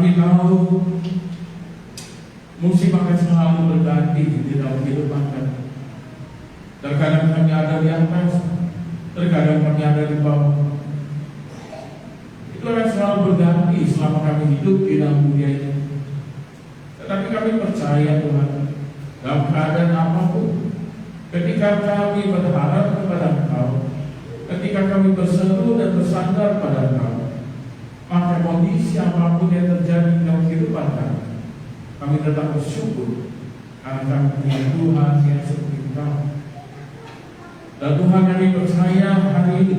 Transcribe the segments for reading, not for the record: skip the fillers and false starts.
Kami tahu musim akan selalu berganti di dalam kehidupan kami. Terkadang kami ada di atas, terkadang kami ada di bawah. Itu akan selalu berganti selama kami hidup di dalam dunia ini. Tetapi kami percaya Tuhan, dalam keadaan apapun, ketika kami berharap kepada Engkau, ketika kami berseru dan bersandar pada Engkau, maka kondisi apapun yang terjadi dalam kehidupan kami tetap bersyukur karena kami punya Tuhan yang seperti Engkau. Dan Tuhan, kami percaya hari ini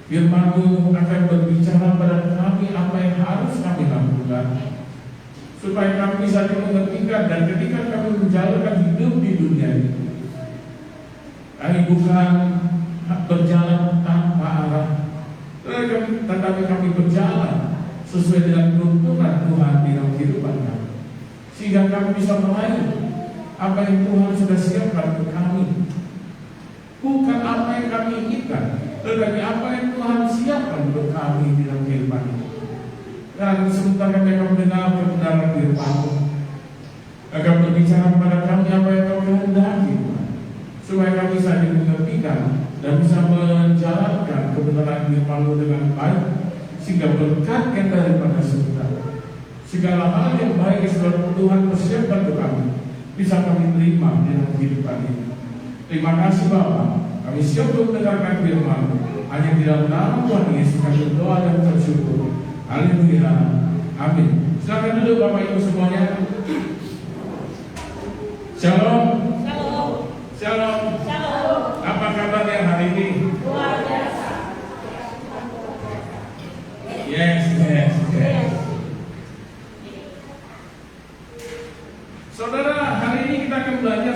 Firman-Mu akan berbicara pada kami apa yang harus kami lakukan, supaya kami bisa mengertikan, dan ketika kami menjalankan hidup di dunia ini, kami bukan berjalan tanpa arah, tetapi kami berjalan sesuai dengan tuntunan Tuhan di dalam kehidupan kami, sehingga kami bisa meraih apa yang Tuhan sudah siapkan untuk kami. Bukan apa yang kami inginkan, tetapi apa yang Tuhan siapkan untuk kami di dalam kehidupan ini. Dan sebentar kami akan mendengar kebenaran firman-Mu, akan berbicara kepada kami apa yang Kau kehendaki, supaya kami saling mengertikan dan bisa menjalankan kebenaran firman-Mu dengan baik, sehingga berkat yang daripada surga, segala hal yang baik yang sudah Tuhan persiapkan untuk kami, bisa kami terima di dalam kehidupan ini. Terima kasih Bapa, kami siap untuk mendengarkan firman-Mu. Hanya di dalam nama Tuhan Yesus kami berdoa dan bersyukur. Haleluya, amin. Silakan duduk Bapak Ibu semuanya. Shalom. Shalom. Shalom. Shalom. Apa kabarnya hari ini? Luar biasa. Yes. Saudara, hari ini kita akan belajar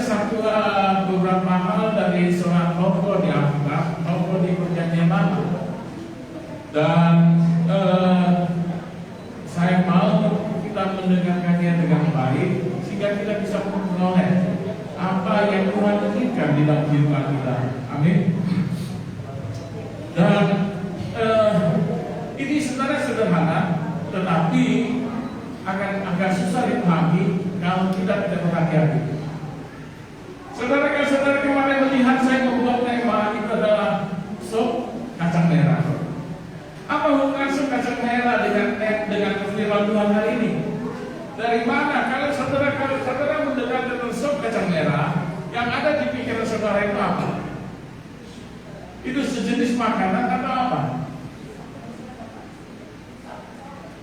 beberapa hal dari seorang tokoh di Alkitab, tokoh di Perjanjian Lama. Dan saya mau kita mendengarkannya dengan baik, sehingga kita bisa memperoleh apa yang Tuhan inginkan di dalam kehidupan kita. Amin. Dan ini sebenarnya sederhana, tetapi akan agak susah dipahami kalau kita tidak berhati-hati. Saudara kemarin melihat saya membuat tema itu adalah sop kacang merah. Apa hubungan sop kacang merah dengan firman Tuhan hari ini? Dari mana? Kalau saudara mendengar tentang sop kacang merah, yang ada di pikiran saudara itu apa? Itu sejenis makanan atau apa?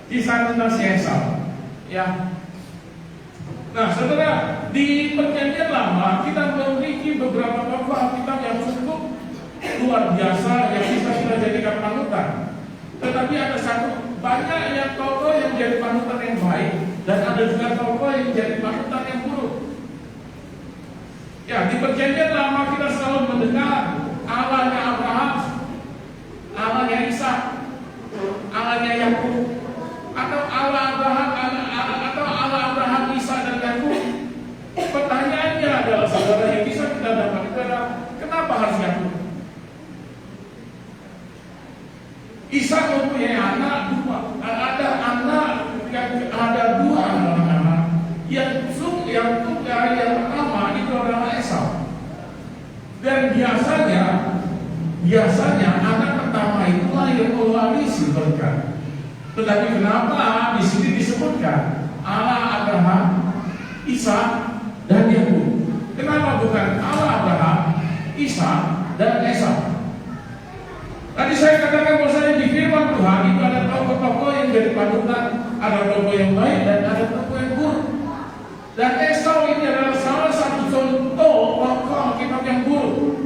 Kisah tentang si Esau. Ya. Nah, saudara, di Perjanjian Lama kita memiliki beberapa tokoh Alkitab yang cukup luar biasa yang bisa kita jadikan panutan. Tetapi ada banyak yang tokoh yang jadi panutan yang baik, dan ada juga tokoh yang jadi panutan yang buruk. Ya, di Perjanjian Lama kita selalu mendengar Allahnya Abraham, Allahnya Ishak, Allahnya Yakub, atau Allah Abraham, Ishak dan Yakub. Pertanyaannya adalah, saudara, yang bisa kita dapat itu adalah kenapa harus Yakub? Ishak mempunyai anak dua, ada dua anak. Yang pertama itu adalah Esau. Dan biasanya anak pertama itulah yang mewarisi berkat. Tetapi kenapa di sini disebutkan Allah Abraham, Ishak dan Yakub? Kenapa bukan Allah Abraham, Ishak dan Esau? Tadi saya katakan bahwasanya di firman Tuhan itu ada tokoh-tokoh yang jadi panutan, ada tokoh yang baik dan ada tokoh yang buruk. Dan Esau ini adalah salah satu contoh tokoh kitab yang buruk.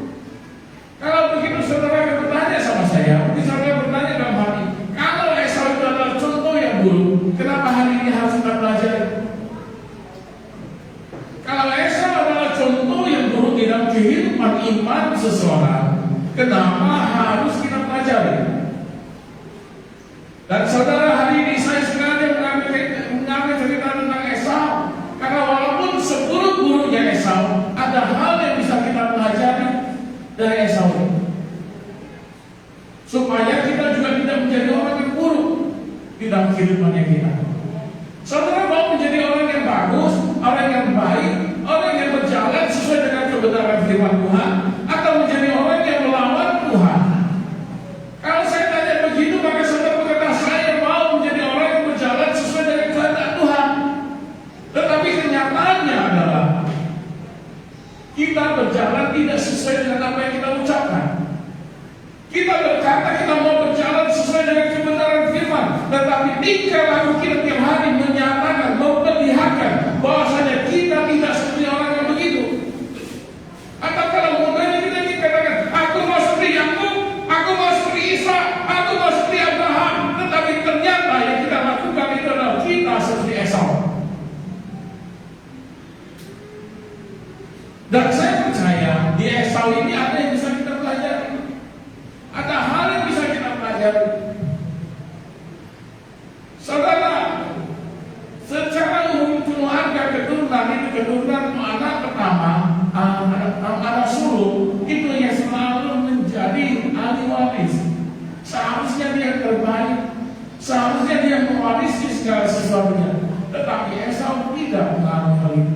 Kalau begitu saudara akan bertanya sama saya, mungkin saudara bertanya dalam hati, kalau Esau itu adalah contoh yang buruk, kenapa hari ini harus kita pelajari? Kalau Esau adalah contoh yang buruk di dalam kehidupan iman seseorang, kenapa harus kita pelajari? Dan saudara, hari ini saya sengaja mengambil cerita tentang Esau, karena walaupun seburuk-buruknya Esau, ada hal yang bisa kita pelajari dari Esau ini, supaya kita juga tidak menjadi orang yang buruk di dalam kehidupannya kita. Saudara mau menjadi orang yang bagus, orang yang baik, orang yang berjalan sesuai dengan kebenaran firman Tuhan, atau menjadi orang yang melawan Tuhan? Kalau saya tanya begitu, maka saudara berkata, saya mau menjadi orang yang berjalan sesuai dengan kehendak Tuhan. Tetapi kenyataannya adalah kita berjalan tidak sesuai dengan apa yang kita ucapkan. Kita berkata kita mau berjalan sesuai dengan kebenaran firman, tetapi tingkah laku kita tiap hari menyatakan, memperlihatkan bahwasanya kita tidak seperti orang yang begitu. Atau kalau mudahnya kita dikatakan, aku mau seperti Yakub, aku mau seperti Isa, aku mau seperti Abraham, tetapi ternyata yang kita lakukan itu adalah kita seperti Esau. Dan saya percaya di Esau ini ada yang bisa kita pelajari. Ada hal yang bisa kita pelajari. Saudara, secara umum keluarga keturunan itu keturunan anak pertama, anak sulung itu yang selalu menjadi ahli waris. Seharusnya dia yang terbaik, seharusnya dia yang mewarisi segala sesuatunya. Tetapi Esau tidak mengalami hal itu.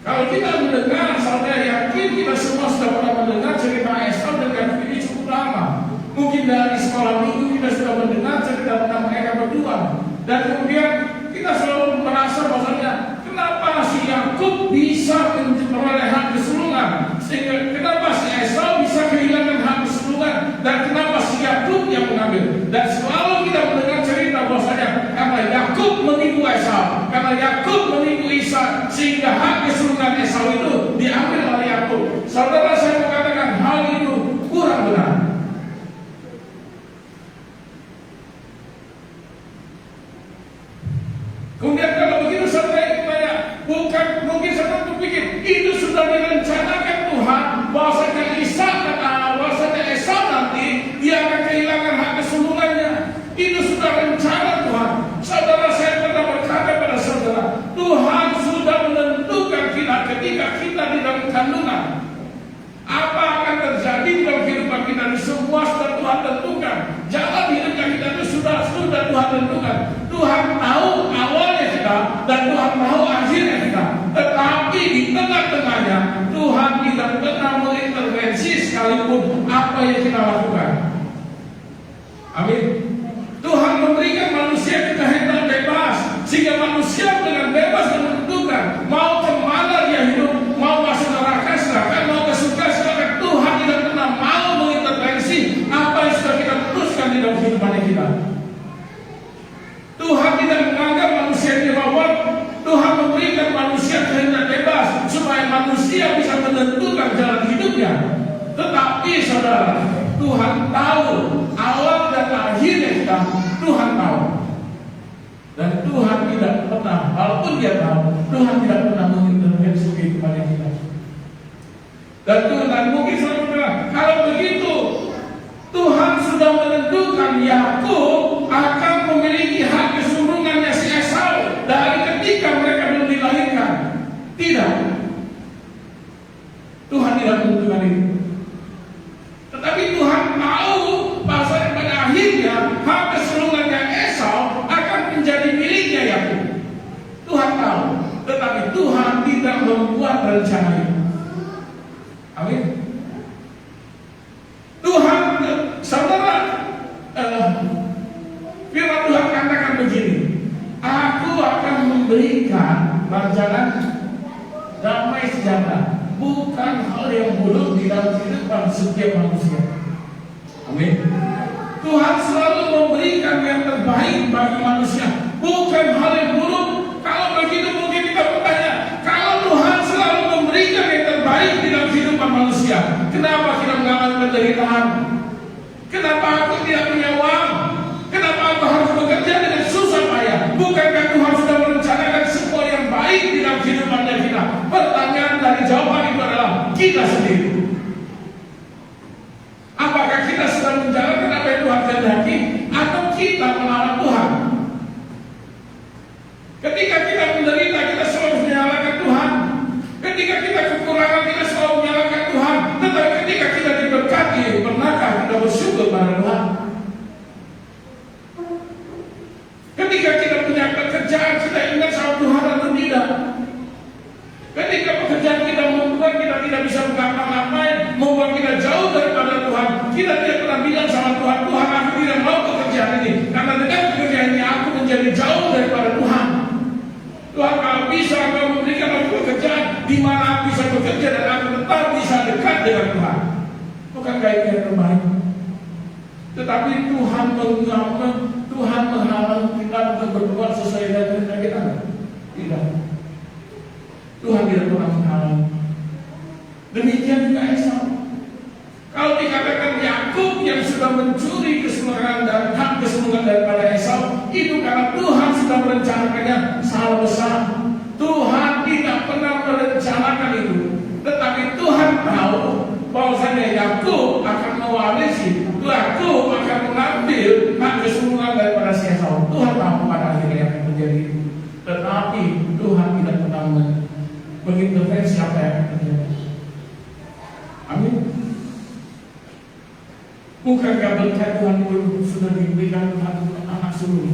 Kalau kita mendengar, saudara yakin kita semua sudah pernah mendengar cerita Esau dan ini cukup lama. Mungkin dari sekolah minggu kita sudah mendengar cerita tentang mereka berdua. Dan kemudian kita selalu merasa bahwasanya kenapa si Yakub bisa memperoleh hak kesulungan, sehingga kenapa si Esau bisa kehilangan hak kesulungan, dan kenapa si Yakub yang mengambil. Dan selalu kita mendengar cerita bahwasanya karena Yakub menipu Esau, karena Yakub menipu Isa, sehingga hak kesulungan Esau itu diambil oleh Yakub. Saudara, saya mengatakan hal itu kurang benar. Kemudian kalau begitu saudara tanya, bukan mungkin saudara berpikir itu sudah direncanakan Tuhan bahwasanya Isa kata bahwasanya Esau nanti dia akan kehilangan hak kesulungannya. Itu sudah rencana Tuhan. Saudara, saya pernah berkata pada saudara, Tuhan sudah menentukan kita ketika kita di dalam kandungan. Apa akan terjadi dalam kehidupan kita ini semua sudah Tuhan tentukan. Jalan hidupnya kita itu sudah Tuhan tentukan. Tuhan tahu awalnya kita dan Tuhan tahu akhirnya kita. Tetapi di tengah-tengahnya Tuhan tidak pernah mengintervensi sekalipun apa yang kita lakukan. Amin. Tuhan memberikan manusia kehendak bebas, sehingga manusia dengan bebas menentukan mau kemana dia hidup, mau masuk neraka silakan, mau ke surga silakan. Tuhan tidak pernah mau mengintervensi apa yang sudah kita putuskan di dalam kehidupan kita. Tuhan tidak menganggap manusia ini robot. Tuhan memberikan manusia kehendak bebas supaya manusia bisa menentukan jalan hidupnya. Tetapi saudara, Tuhan tahu awal dan akhirnya kita. Tuhan tahu. Dan Tuhan tidak pernah, walaupun dia tahu, Tuhan tidak pernah mengintervensi kehidupan kita. Dan Tuhan mungkin selalu bilang, kalau begitu Tuhan sudah menentukan Yakub akan memiliki hak kesulungannya si Esau dari ketika mereka belum dilahirkan. Tidak. Tuhan tidak menentukan itu. Tetapi Tuhan tahu bahwa pada akhirnya hak kesulungannya Esau akan menjadi miliknya Yakub. Tuhan tahu, tetapi Tuhan tidak membuat rencana itu. Amin. Tuhan, saudara, firman Tuhan katakan begini, aku akan memberikan rancangan damai sejahtera, bukan hal yang buruk di dalam kehidupan setiap manusia. Amin. Tuhan selalu memberikan yang terbaik bagi manusia, bukan hal yang buruk. Kalau begitu mungkin kita bertanya, kalau Tuhan selalu memberikan yang terbaik di dalam kehidupan manusia, kenapa kita mengalami penderitaan? Kenapa aku tidak punya uang? Kenapa aku harus bekerja dengan susah payah? Bukankah Tuhan sudah merencanakan semua yang baik di dalam kehidupannya kita? Pertanyaan dari jawaban itu adalah kita sendiri. Apakah kita sedang menjalankan apa yang Tuhan kehendaki, atau kita melawan Tuhan? Ketika kita menderita, kita selalu menyalahkan Tuhan. Ketika kita kekurangan, kita selalu menyalahkan Tuhan. Tetapi ketika kita diberkati, pernahkah kita bersyukur pada Tuhan? Ketika kita ketika pekerjaan kita ingat sama Tuhan atau tidak? Ketika pekerjaan kita membuat kita tidak bisa ngapa-ngapain, membuat kita jauh daripada Tuhan, kita tidak pernah bilang sama Tuhan, Tuhan aku tidak mau pekerjaan ini, karena dengan pekerjaan ini aku menjadi jauh daripada Tuhan. Tuhan kalau bisa Engkau memberikan aku pekerjaan di mana aku bisa bekerja dan aku tetap bisa dekat dengan Tuhan. Bukankah itu yang terbaik? Tetapi Tuhan menghalang kita untuk berbuat sesuai dengan kehendak kita. Tidak. Tuhan tidak pernah menghalang. Demikian juga Esau. Kalau dikatakan Yakub yang sudah mencuri kesemuanya dan hak kesemuanya daripada Esau, itu karena Tuhan sudah merencanakannya salah besar. Tuhan tidak pernah merencanakan itu, tetapi Tuhan tahu bahwasanya Yakub akan mewarisi, Yakub akan mengambil hak kesemuanya daripada si Esau. Tuhan tahu pada akhirnya yang akan terjadi, tetapi Tuhan tidak pernah mengintervensi apa yang akan terjadi. Amin. Bukankah berkat Tuhan itu sudah diberikan Tuhan untuk anak sulung?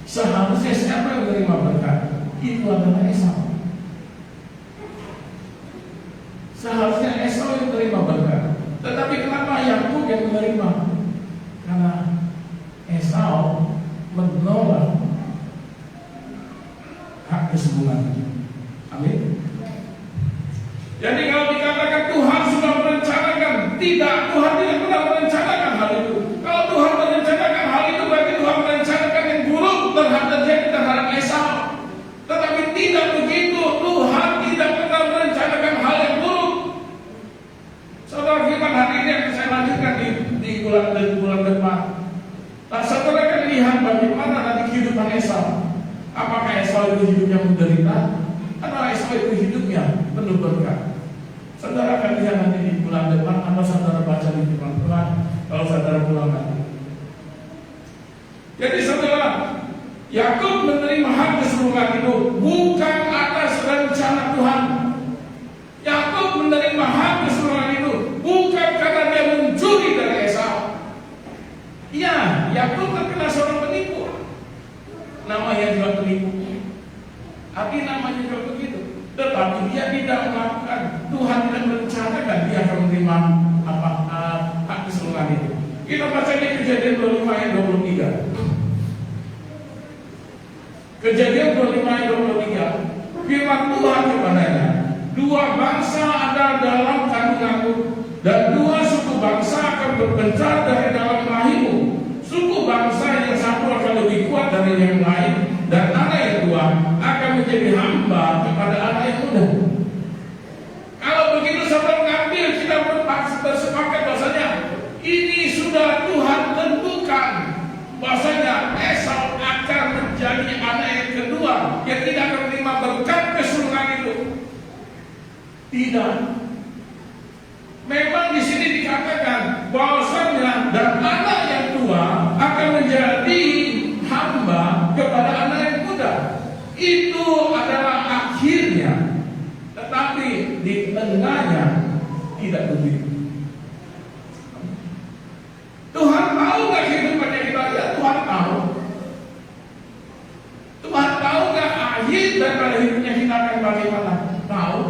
Seharusnya siapa yang menerima berkat? Itu adalah Esau. Seharusnya Esau yang menerima berkat. Tetapi kenapa Yakub yang menerima? Karena Esau menolak hak kesemuanya. Amin. Jadi kalau dikatakan Tuhan sudah merencanakan, tidak, Tuhan tidak pernah merencanakan hal itu. Kalau Tuhan merencanakan hal itu, berarti Tuhan merencanakan yang buruk terhadap Esau. Tetapi tidak begitu, Tuhan tidak pernah merencanakan hal yang buruk. Saudara firman hari ini yang saya lanjutkan di bulan depan. Nah, saudara akan lihat bagaimana nanti kehidupan Esau. Apakah Esau itu hidupnya menderita? Atau Esau itu hidupnya penuh berkat? Saudara akan lihat nanti di bulan depan, atau saudara baca di firman Tuhan kalau saudara pulang nanti. Jadi saudara, Yakub menerima hak keseluruhan itu bukan atas rencana Tuhan. Yakub menerima hak keseluruhan itu bukan karena dia mencuri dari Esau. Ya, Yakub terkena seorang penipu. Namanya juga penipu. Tapi namanya juga begitu. Tetapi dia tidak melakukan, Tuhan tidak merencanakan dia akan menerima hak keseluruhan itu. Kita baca di Kejadian 25 ayat 23. Kejadian 25 ayat 23. Firman Tuhan kepadanya, dua bangsa ada dalam kandunganmu, dan dua suku bangsa akan berpencar dari dalam rahimmu. Suku bangsa yang satu akan lebih kuat dari yang lain, dan anak yang dua akan menjadi hamba kepada anak yang muda. Kalau begitu saudara mengambil, kita bersepakat bahasanya ini sudah Tuhan tentukan bahasanya Esau akan menjadi anak yang kedua yang tidak akan menerima berkat keseluruhan itu. Tidak. Memang di sini dikatakan bahwasanya dan anak yang tua akan menjadi hamba kepada anak yang muda. Itu adalah akhirnya, tetapi di tengahnya tidak begitu. Tuhan tahu nggak kehidupannya kita? Ya, Tuhan tahu. Tuhan tahu nggak akhir daripada hidupnya kita akan bagaimana? Tahu.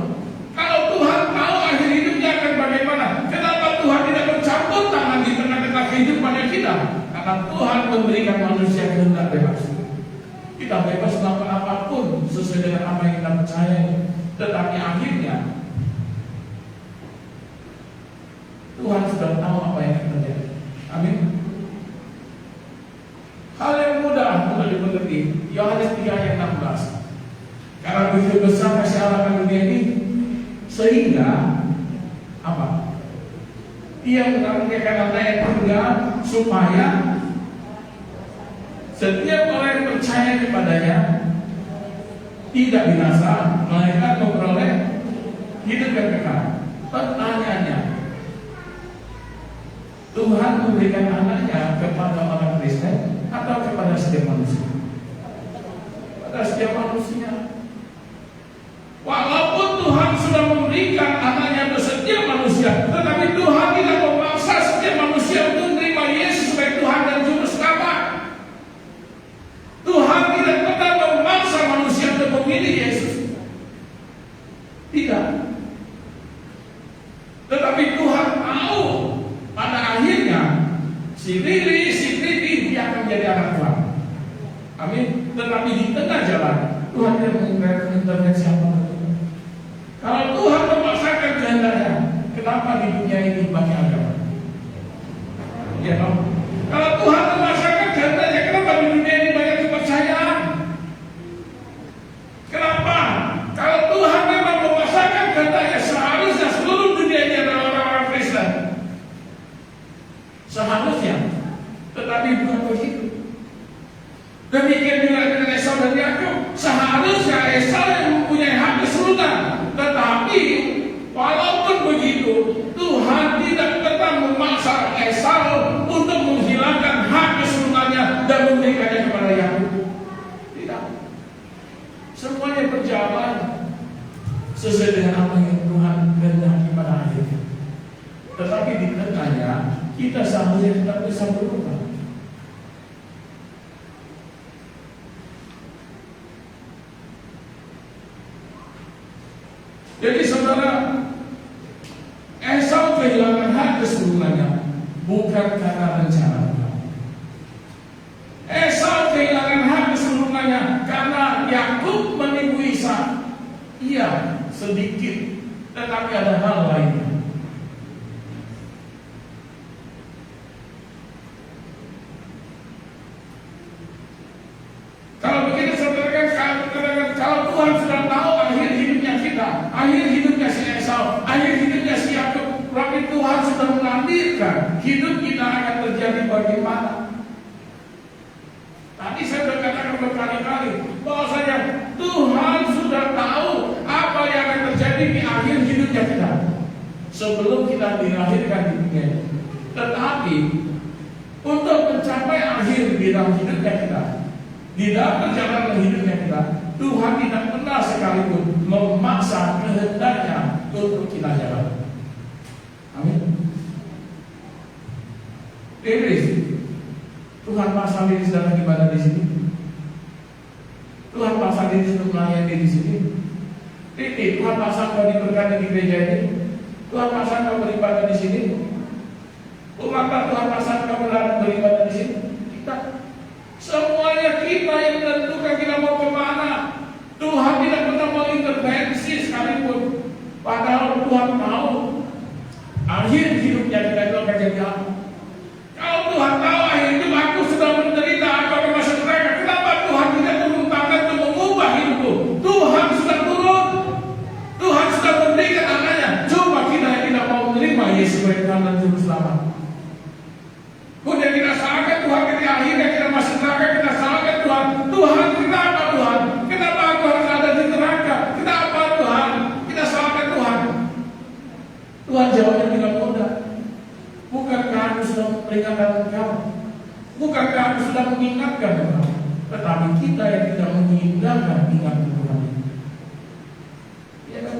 Kalau Tuhan tahu akhir hidupnya akan bagaimana, kenapa Tuhan tidak bercampur tangan di tengah-tengah kehidupannya kita? Karena Tuhan memberikan manusia kehendak bebas. Kita bebas melakukan apapun sesuai dengan apa yang kita percaya. Tetapi akhirnya Tuhan sudah tahu apa yang akan terjadi. Amin. Hal yang mudah untuk dimengerti. Yohanes 3 ayat 16. Karena begitu besar kasih Allah akan dunia ini, sehingga apa? Ia mengaruniakan anak yang tunggal supaya setiap orang yang percaya kepadanya tidak binasa, melainkan memperoleh hidup yang kekal. Pertanyaannya, Tuhan memberikan anaknya kepada orang Kristen atau kepada setiap manusia? Pada setiap manusia. Walaupun Tuhan sudah memberikan anaknya untuk setiap manusia, tetapi Tuhan tidak memaksa setiap manusia untuk menerima Yesus sebagai Tuhan dan Juru Selamat. Tuhan tidak Tetapi di tengah jalan Tuhan tidak mengintervensi apa-apa. Kalau Tuhan memaksakan kehendaknya, kenapa di dunia ini banyak agama? Ya no? Kalau Tuhan memaksakan kehendaknya, kenapa di dunia ini banyak kepercayaan? Kenapa? Kalau Tuhan memang memaksakan kehendaknya, seharusnya seluruh dunia ini adalah orang-orang Kristen. Seharusnya. Tetapi bukan begitu. Demikian juga dengan Esau dan Yakub. Seharusnya Esau yang mempunyai hak keseluruhan. Tetapi walaupun begitu, Tuhan tidak pernah memaksa Esau untuk menghilangkan hak keseluruhannya dan memberikannya kepada Yakub. Tidak. Semuanya berjalan sesuai dengan apa yang Tuhan kehendaki pada akhirnya. Tetapi di tengahnya kita seharusnya tidak bisa berubah. Jadi saudara, Esau kehilangan hak keseluruhannya bukan karena rencana Tuhan. Esau kehilangan hak keseluruhannya karena Yakub menipu Ishak. Iya, sedikit, tetapi ada hal lainnya. Kalau begitu saudara kalau Tuhan sudah tahu akhir hidupnya kita, akhir hidupnya si Esau, akhir hidupnya si Yakub, tapi Tuhan sudah menakdirkan hidup kita akan terjadi bagaimana? Tadi saya sudah katakan berkali-kali bahwasanya Tuhan sudah tahu apa yang akan terjadi di akhir hidupnya kita sebelum kita dilahirkan di dunia ini. Tetapi untuk mencapai akhir di dalam hidupnya kita, di dalam perjalanan hidupnya kita, Tuhan tidak pernah sekalipun memaksa kehendaknya untuk kita jalan. Amin. Iblis, Tuhan pasang diri sedang ibadah di sini. Tuhan pasang diri untuk melayani di sini. Tuhan pasang kau diberkati di gereja ini. Tuhan pasang kau beribadah di sini. Maka Tuhan pasang kau beribadah di sini. Kita semuanya kita yang menentukan kita mau kemana. Tuhan tidak pernah mau intervensi sekalipun. Padahal Tuhan tahu akhir hidupnya kita itu akan jadi apa. Kalau Tuhan tahu akhir hidup aku sudah menderita, aku akan masuk neraka, kenapa Tuhan tidak turun tangan untuk mengubah hidupku? Tuhan sudah turun. Tuhan sudah memberikan anaknya. Coba kita yang tidak mau menerima Yesus sebagai Tuhan dan Juru Selamat. Kemudian kita salahkan Tuhan ketika akhirnya kita masuk neraka, kita salahkan Tuhan. Tuhan, kenapa Tuhan? Kenapa aku harus ada di neraka? Kenapa Tuhan? Kita salahkan Tuhan. Tuhan jawabnya tidak mudah. Bukankah aku sudah memperingatkan engkau? Bukankah aku sudah mengingatkan engkau? Tetapi kita yang tidak mengindahkan ingatkan Tuhan. Ya kan?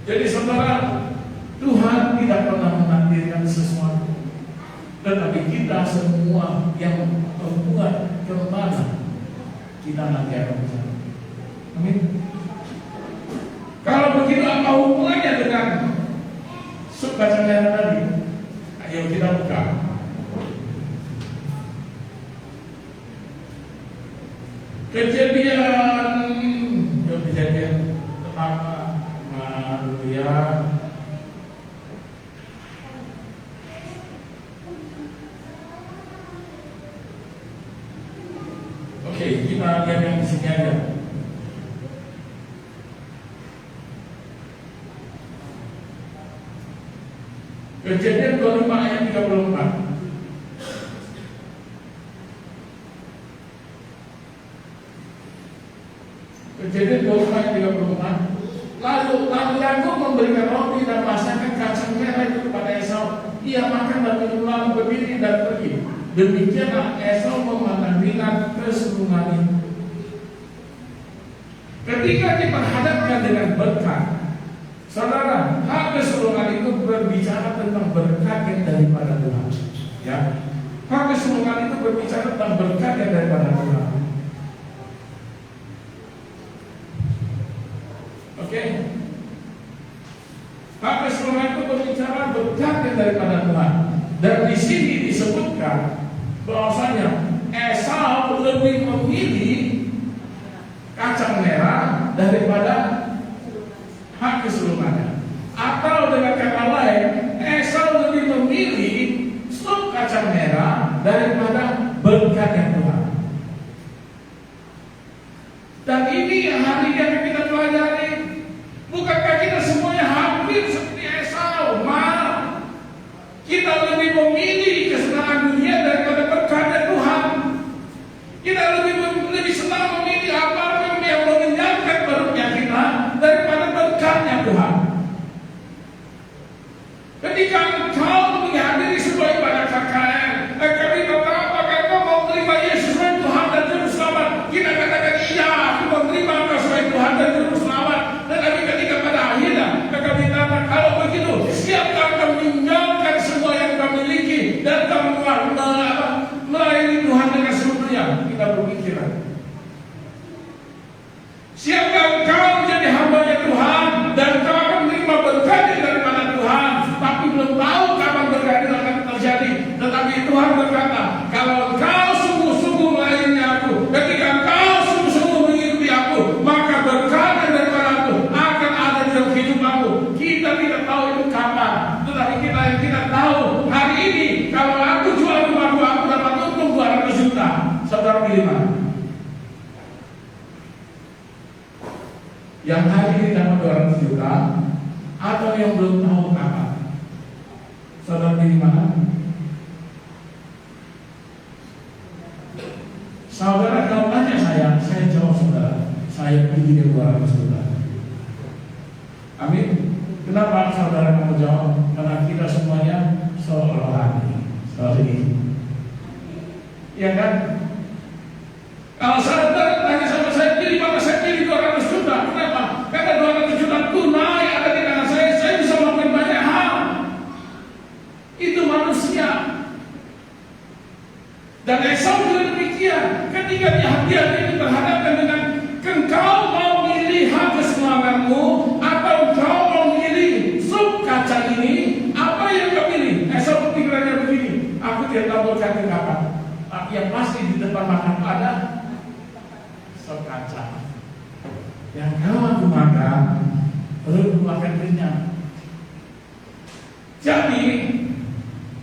Jadi saudara, Tuhan tidak pernah menakdirkan sesuatu, tetapi kita semua yang membuat kemana kita nanti akan berjalan. Amin. Kalau begitu apa hubungannya dengan bacaan tadi? Ayo kita buka. Kejadian pertama, haleluya. Oke, kita lihat yang di sini aja. Kejadian 25 ayat 34. Kejadian 25 ayat 34. Lalu Yakub memberikan roti dan masakan kacang merah itu kepada Esau. Ia makan dan minum lalu berdiri dan pergi. Demikianlah Esau memandang ringan keseluruhan itu. Ketika diperhadapkan dengan berkat, saudara, hak keseluruhan itu berbicara tentang berkat yang daripada Tuhan. Ya, hak keseluruhan itu berbicara tentang berkat yang daripada Tuhan. Oke, hak keseluruhan itu berbicara berkat yang daripada Tuhan. Dan di sini disebutkan bahwasanya Esau lebih merah daripada hak kesulungannya. Atau dengan kata lain, Esau lebih memilih stok kacang merah daripada berkat yang Tuhan. Dan ini hari yang kita pelajari. Bukankah kita semuanya hampir seperti Esau? Malah kita lebih memilih kesenangan dunia daripada berkat dari Tuhan. Kita lebih senang memilih apa yang mengenyangkan perutnya kita daripada berkatnya Tuhan. Ketika engkau menghadiri sebuah ibadah KKR, kami berkata, apakah engkau mau menerima Yesus sebagai Tuhan dan Juru Selamat? Kita katakan, iya, aku mau menerima Engkau sebagai Tuhan dan Juru Selamat. Tetapi ketika pada akhirnya, kami katakan, kalau begitu, siapkah engkau meninggalkan semua yang engkau miliki dan engkau melayani Tuhan dengan seluruhnya? Kita berpikiran, siapkah engkau menjadi hamba-Nya Tuhan dan engkau akan menerima berkat daripada Tuhan, tapi belum tahu kapan berkat itu akan terjadi. Tetapi Tuhan berkata, kalau engkau sungguh-sungguh melayani aku, ketika engkau sungguh-sungguh mengikuti aku, maka berkat daripada aku akan ada di dalam hidup aku. Kita tidak tahu itu kapan, tetapi kita tahu hari ini kalau aku jual rumahku, aku dapat untung 200 juta. Saudara pilih mana? Yang hari ini dapat 200 juta atau yang belum tahu kapan? Saudara pilih mana? Saudara kalau tanya saya jawab saudara, saya pilih yang 200 juta. Amin. Kenapa saudara kamu jawab? Karena kita semuanya rohani, ini. Ya kan? Kalau saudara tanya sama saya pilih mana, saya pilih 200 juta. Kenapa? Karena 200 juta tunai ada di tangan saya bisa melakukan banyak hal. Itu manusia. Dan Esau juga demikian. Ketika dia ini berhadapan dengan, engkau mau milih hak keselamatan-mu atau engkau mau milih sup kacang ini, apa yang kau pilih? Esau pikirannya begini, aku tidak tahu berkat kapan, tapi yang pasti di depan mataku ada sup kacang. Yang kalau aku makan, perutku akan kenyang. Jadi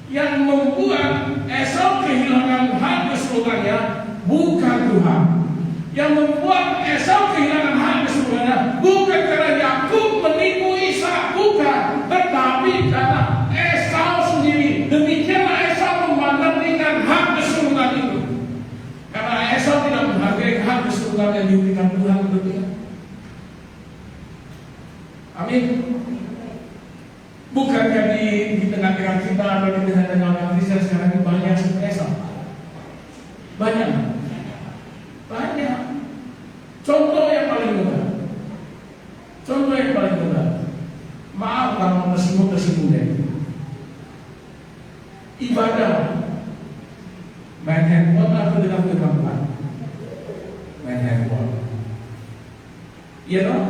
yang membuat Esau kehilangan hak kesulungannya bukan Tuhan. Yang membuat Esau kehilangan hak kesulungannya bukan karena Yakub menipu Ishak, bukan, tetapi karena Esau sendiri. Demikianlah Esau memandangkan hak kesulungan itu. Karena Esau tidak menghargai hak kesulungan yang diberikan Tuhan untuk dia. Amin. Bukankah di tengah-tengah kita atau di tengah-tengah orang Kristen sekarang ini banyak seperti Esau? Banyak. Contoh yang paling mudah. Maaf kalau tersinggung deh. Ibadah main handphone atau dengan firman Tuhan? Main handphone. Iya dong?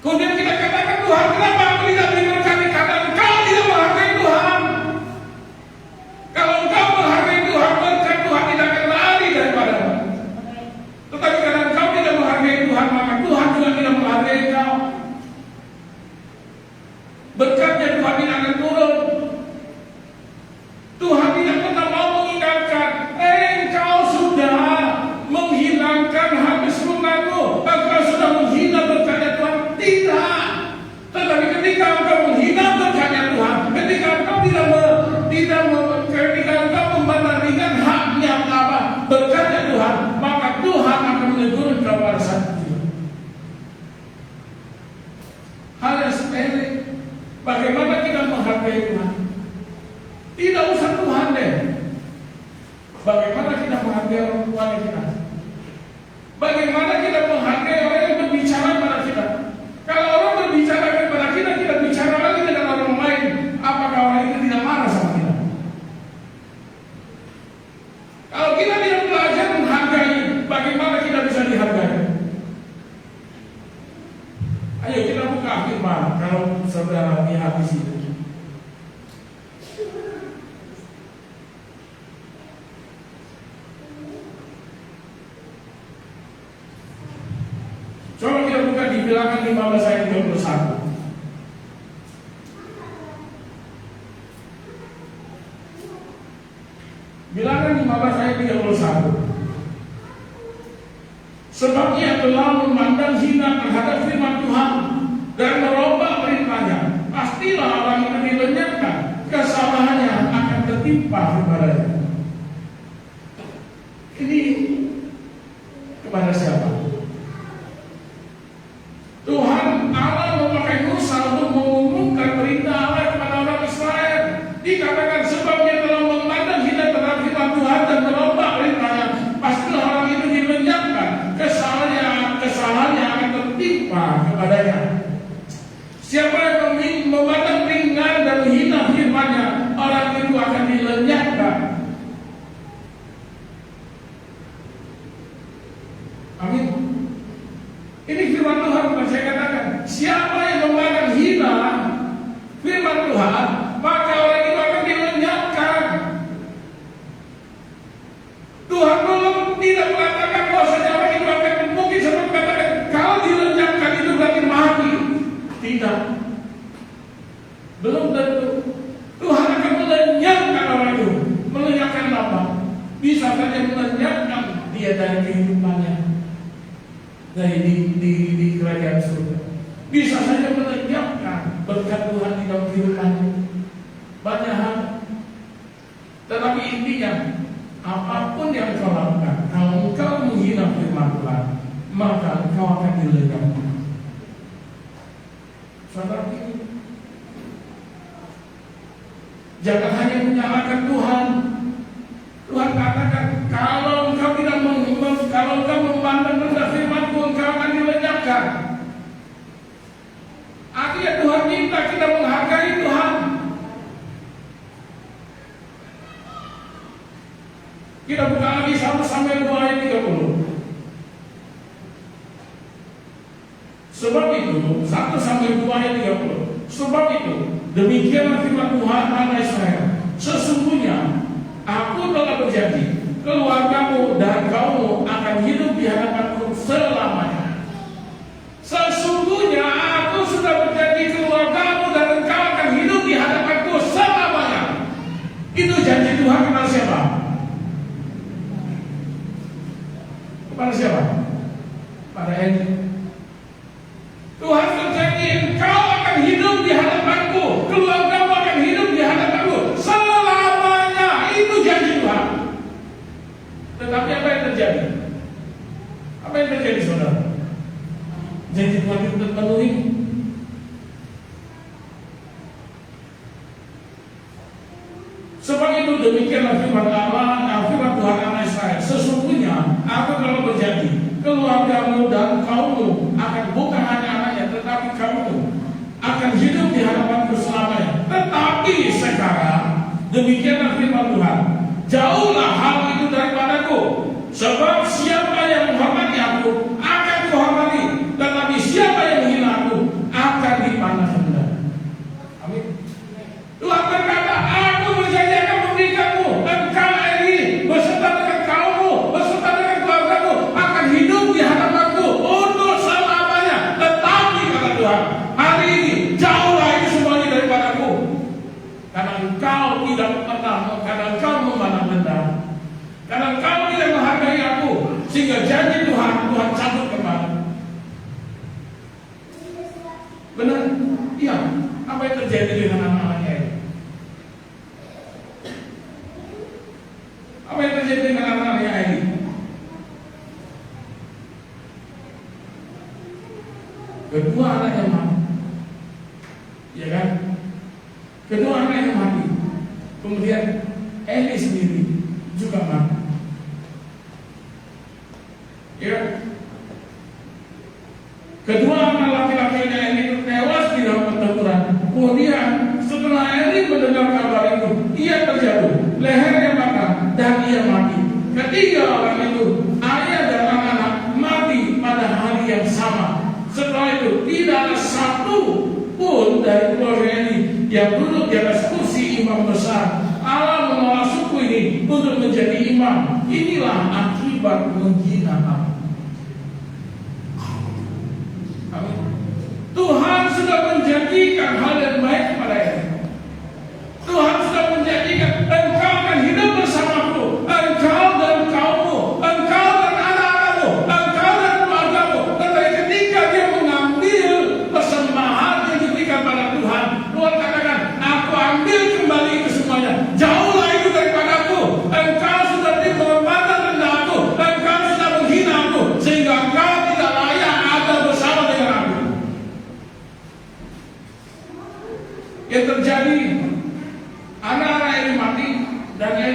Kemudian kita katakan, Tuhan, kenapa aku tidak diberkati? Karena engkau tidak menghargai Tuhan. Kalau engkau menghargai Tuhan, berkat Tuhan tidak akan lari daripadamu. Tetapi karena engkau tidak menghargai Tuhan, maka Tuhan juga tidak menghargai engkau. Berkatnya Tuhan tidak akan turun. Tuhan tidak pernah mau mengingatkan, engkau sudah menghilangkan hak kesulunganmu, engkau sudah menghina berkatnya Tuhan. Tidak. Tetapi ketika engkau menghina berkatnya Tuhan, ketika engkau ketika engkau membandingkan haknya apa berkatnya Tuhan, maka Tuhan akan menegur engkau pada saat itu. Hal yang sepele. Bagaimana kita menghargai Tuhan? Tidak usah Tuhan deh. Bagaimana kita menghargai orang tua kita? Bagaimana kita menghargai orang yang berbicara pada kita? Kalau orang berbicara kepada kita, kita bicara lagi dengan orang lain, apakah orang itu tidak marah sama kita? Kalau kita tidak belajar menghargai, bagaimana kita bisa dihargai? Ayo kita buka firman, kalau saudara lihat di situ. Bilangan 15 ayat 31. Bilangan 15 ayat 31. Sebab ia telah memandang hina terhadap firman Tuhan dan merombak perintahnya, pastilah orang itu dilenyapkan, kesalahannya akan tertimpa kepadanya. Ini kepada siapa? Tuhan Allah memakai Musa untuk mengumumkan perintah Allah kepada orang Israel. Dikatakan sebab dia telah memandang hina terhadap firman Tuhan dan merombak perintahnya, pastilah orang itu dilenyapkan, kesalahannya akan tertimpa kepadanya. Siapa yang memandang ringan dan hina firman-Nya, orang itu akan dilenyapkan. Amin. Ini firman Tuhan, bukan saya katakan. Siapa yang memandang hina firman Tuhan, maka orang itu akan dilenyapkan. Tuhan belum tidak mengatakan bahwasanya orang itu akan mungkin seperti katakan kalau dilenyapkan itu berarti mati. Tidak. Belum tentu. Tuhan akan melenyapkan orang itu. Melenyapkan apa? Bisa saja melenyapkan dia dari kehidupannya, dari di kerajaan surga. Bisa saja melenyapkan berkat Tuhan di dalam kehidupannya. Banyak hal. Tetapi intinya, apapun yang kau lakukan, kalau engkau menghina firman Tuhan, maka engkau akan dilenyapkan. Saudara, jangan hanya menyalahkan Tuhan. Tuhan katakan, kalau engkau tidak kalau engkau memandang rendah firman-Ku, engkau akan dilenyapkan. Artinya Tuhan minta kita menghargai Tuhan. Kita buka lagi 1 Samuel 2 ayat 30. Sebab itu 1 Samuel 2 ayat 30. Sebab itu demikianlah firman Tuhan Allah Israel, sesungguhnya Aku telah berjanji, keluargamu dan kaummu akan hidup di hadapanku selamanya. Sesungguhnya aku sudah berjanji, keluargamu dan engkau akan hidup di hadapanku selamanya. Itu janji Tuhan kepada siapa? Kepada siapa? Pada Eli. Tuhan berjanji, engkau akan hidup di hadapanku, keluargamu akan hidup di hadapanku selamanya. Itu janji Tuhan. Tetapi apa yang terjadi? Apa yang terjadi, saudara? Janji Tuhan itu terpenuhi. Sebab itu demikianlah firman Allah, firman Tuhan Allah Israel, sesungguhnya aku telah berjanji, keluargamu dan kaummu akan bukan hanya anaknya, tetapi kaummu akan hidup di hadapanku selamanya. Tetapi sekarang demikianlah firman Tuhan, jauhlah hal itu daripadaku, sebab siapa yang menghormati aku akan kuhormati, tetapi siapa yang menghina aku akan dipandang rendah. Amin. Tuhan berkata, aku berjanji akan memberikanmu dan kau Eli beserta dengan kaummu, beserta dengan keluargamu akan hidup di hadapanku untuk selamanya. Tetapi kata Tuhan, hari ini jauhlah itu semuanya daripadaku, karena engkau tidak pernah, karena engkau memandang rendah, karena engkau tidak menghargai aku, sehingga janji Tuhan cabut kembali. Benar? Iya. Apa yang terjadi dengan anak-anaknya ini? Apa yang terjadi dengan anak-anaknya ini? Kedua anaknya mati, ya kan? Kedua anaknya mati. Kemudian Eli sendiri juga mati. Ya. Kedua anak laki-lakinya Eli itu tewas di dalam pertempuran. Kemudian setelah Eli mendengar kabar itu, ia terjatuh, lehernya patah dan ia mati. Ketiga orang itu, ayah dan anak-anak, mati pada hari yang sama. Setelah itu tidak ada satu pun dari keluarga Eli yang duduk di atas kursi imam besar. Allah menolak suku ini untuk menjadi imam. Inilah akibat menghina Allah. Amin.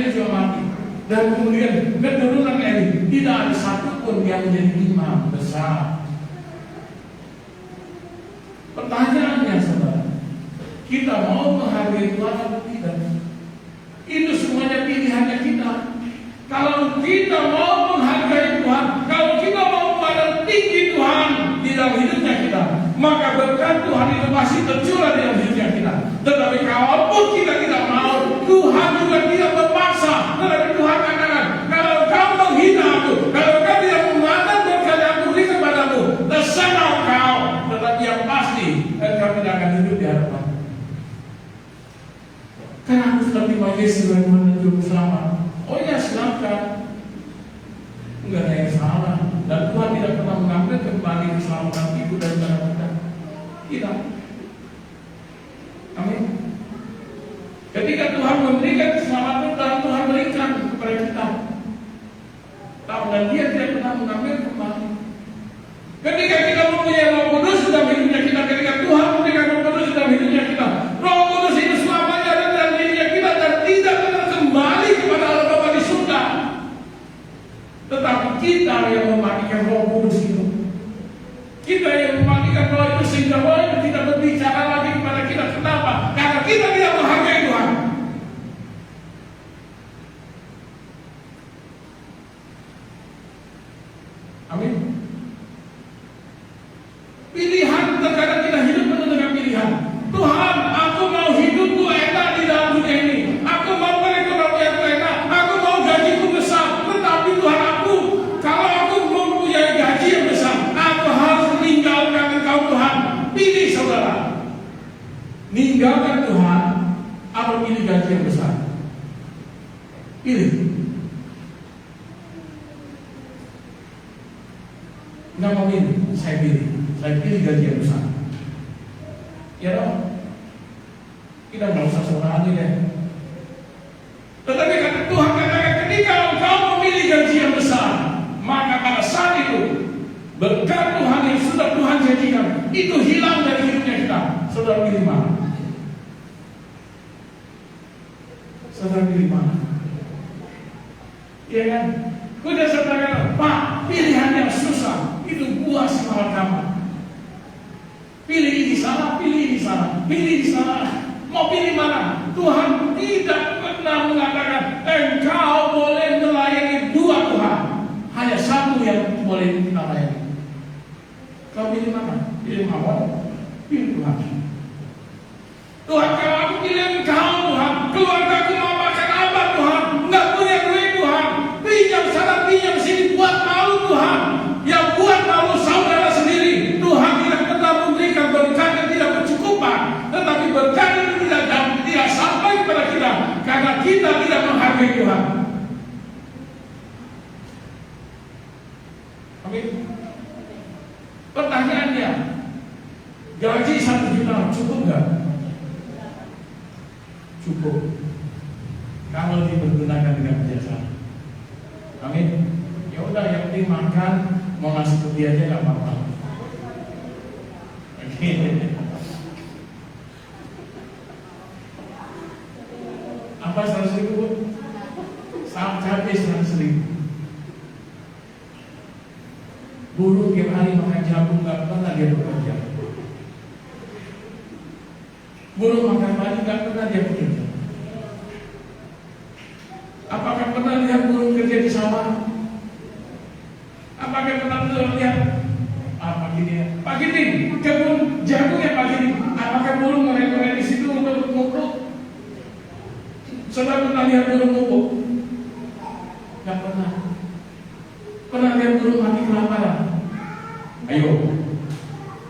Eli juga mati. Dan kemudian keturunan Eli tidak ada satupun yang menjadi imam besar. Pertanyaannya saudara, kita mau menghargai Tuhan atau tidak? Itu semuanya pilihannya kita. Kalau kita mau menghargai Tuhan, kalau kita mau pada tinggi Tuhan di dalam hidupnya kita, maka berkat Tuhan itu pasti tercurah di dalam hidupnya kita. Tetapi kalaupun kita tidak mau, Tuhan juga tidak berpaksa. Tetapi Tuhan katakan, kalau kau menghina aku, kalau kau tidak memandang berkat yang aku beri kepadamu, terserah kau. Tetapi yang pasti, engkau tidak akan hidup di hadapan. Karena aku sudah terima Yesus sebagai Tuhan dan Juru Selamat. Oh ya, silakan. Enggak ada yang salah. Dan Tuhan tidak pernah mengambil kembali keselamatan itu dari kita. Tidak. Amin. Ketika Tuhan memberikan keselamatan, dan Tuhan berikan kepada kita, dan Dia tidak pernah mengambil kembali. Ketika kita mempunyai Roh Kudus dalam hidupnya kita, ketika Tuhan memberikan Roh Kudus dalam hidupnya kita, Roh Kudus itu selamanya ada dalam hidupnya kita dan tidak pernah kembali kepada Allah Bapa di surga. Tetapi kita yang mematikan Roh Kudus itu, kita yang mematikan Roh itu sehingga Roh itu tidak berbicara lagi kepada kita. Kenapa? Karena kita tidak menghargai Tuhan. Amin. Pilihan, terkadang kita hidup penuh dengan pilihan. Tuhan, aku mau hidupku enak di dalam dunia ini. Aku mau perekonomianku enak. Aku mau gajiku besar. Tetapi Tuhan, kalau aku mempunyai gaji yang besar, aku harus meninggalkan Engkau Tuhan. Pilih saudara. Ninggalkan Tuhan atau pilih gaji yang besar? Pilih. Nggak mau pilih, saya pilih. Saya pilih gaji yang besar. Ya dong. Kita nggak usah seorang lagi deh. Tetapi kata Tuhan katakan, ketika engkau memilih gaji yang besar, maka pada saat itu berkat Tuhan yang sudah Tuhan janjikan itu hilang dari hidupnya kita. Saudara pilih mana? Saudara pilih mana? Iya kan? Kuda saudara, Pak, pilihan yang susah itu buah semangat kamu. Pilih ini sana, pilih ini sana, pilih di sana. Mau pilih mana? Tuhan tidak pernah mengatakan engkau boleh melayani dua Tuhan. Hanya satu yang boleh kita layani. Kau pilih mana? Pilih mawar, pilih Tuhan. Tuhan, kalau aku pilih engkau Tuhan, keluargaku mau makan apa Tuhan? Nggak punya duit Tuhan. Pinjam sana, pinjam sini, buat malu Tuhan. Yang buat malu saudara sendiri. Tuhan tidak pernah memberikan berkat yang tidak bercukupan. Tetapi berkat itu tidak sampai kepada kita karena kita tidak menghargai Tuhan. Amin. Pertanyaannya, gaji 1 juta cukup nggak? Cukup. Kalau dipergunakan dengan bijaksana. Amin. Ya udah, yang penting makan, mau ngasih ke dia aja nggak apa-apa. Oke. Apa 100.000? Cabai 100.000. Buruh tiap hari makan jagung, nggak pernah dia bekerja. Buruh makan padi, nggak pernah dia bekerja. Apakah pernah lihat buruh kerja di sawah? Apakah pernah lihat pagi ini kebun jagung ya pagi ini? Apakah buruh mereka di situ untuk ngumpul? Saudara pernah lihat burung ngumpul? Nggak pernah. Pernah lihat burung mati kelaparan? Ayo.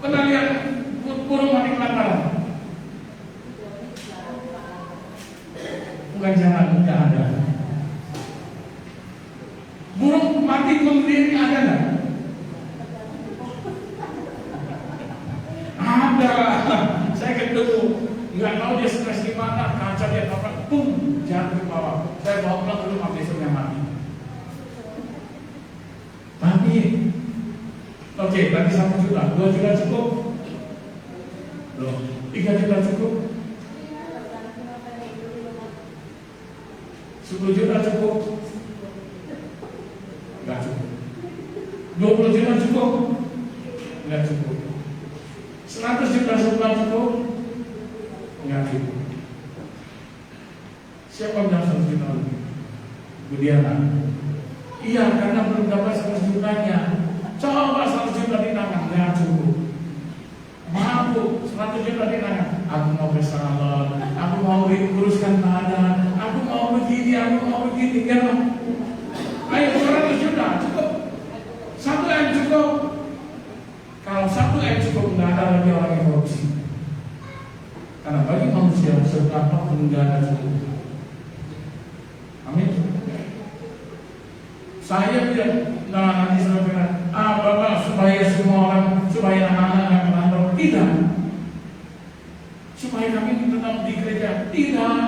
Pernah lihat burung mati kelaparan? Bukan jarang, nggak ada. Burung mati berdiri ada nggak? Ada. Saya ketemu, nggak tahu dia stres di mana, kaca dia apa, pum, jatuh ke bawah. Saya bawa pulang ke rumah, besoknya mati. Tapi, oke, tadi 1 juta, 2 juta cukup? Loh, 3 juta cukup? 10 juta juta cukup? Enggak cukup. 20 juta cukup? Enggak cukup. 100 juta sebulan cukup? Enggak cukup. Siapa bilang 100 juta lebih? Budiana. Iya, karena belum dapat 100 jutanya. Coba 100 juta di tangan, enggak cukup. Mampu 100 juta di tangan. Aku mau ke salon, aku mau uruskan badan, aku mau begini, kan? Ayo 100 juta cukup. 1 M cukup. Kalau 1 M cukup, nggak ada lagi orang yang korupsi. Karena bagi manusia seberapa pun nggak ada cukup. Amin. Saya tidak nanti saudara, Bapak supaya semua orang, supaya anak-anak yang merantau, tidak. Supaya kami tetap di gereja, tidak.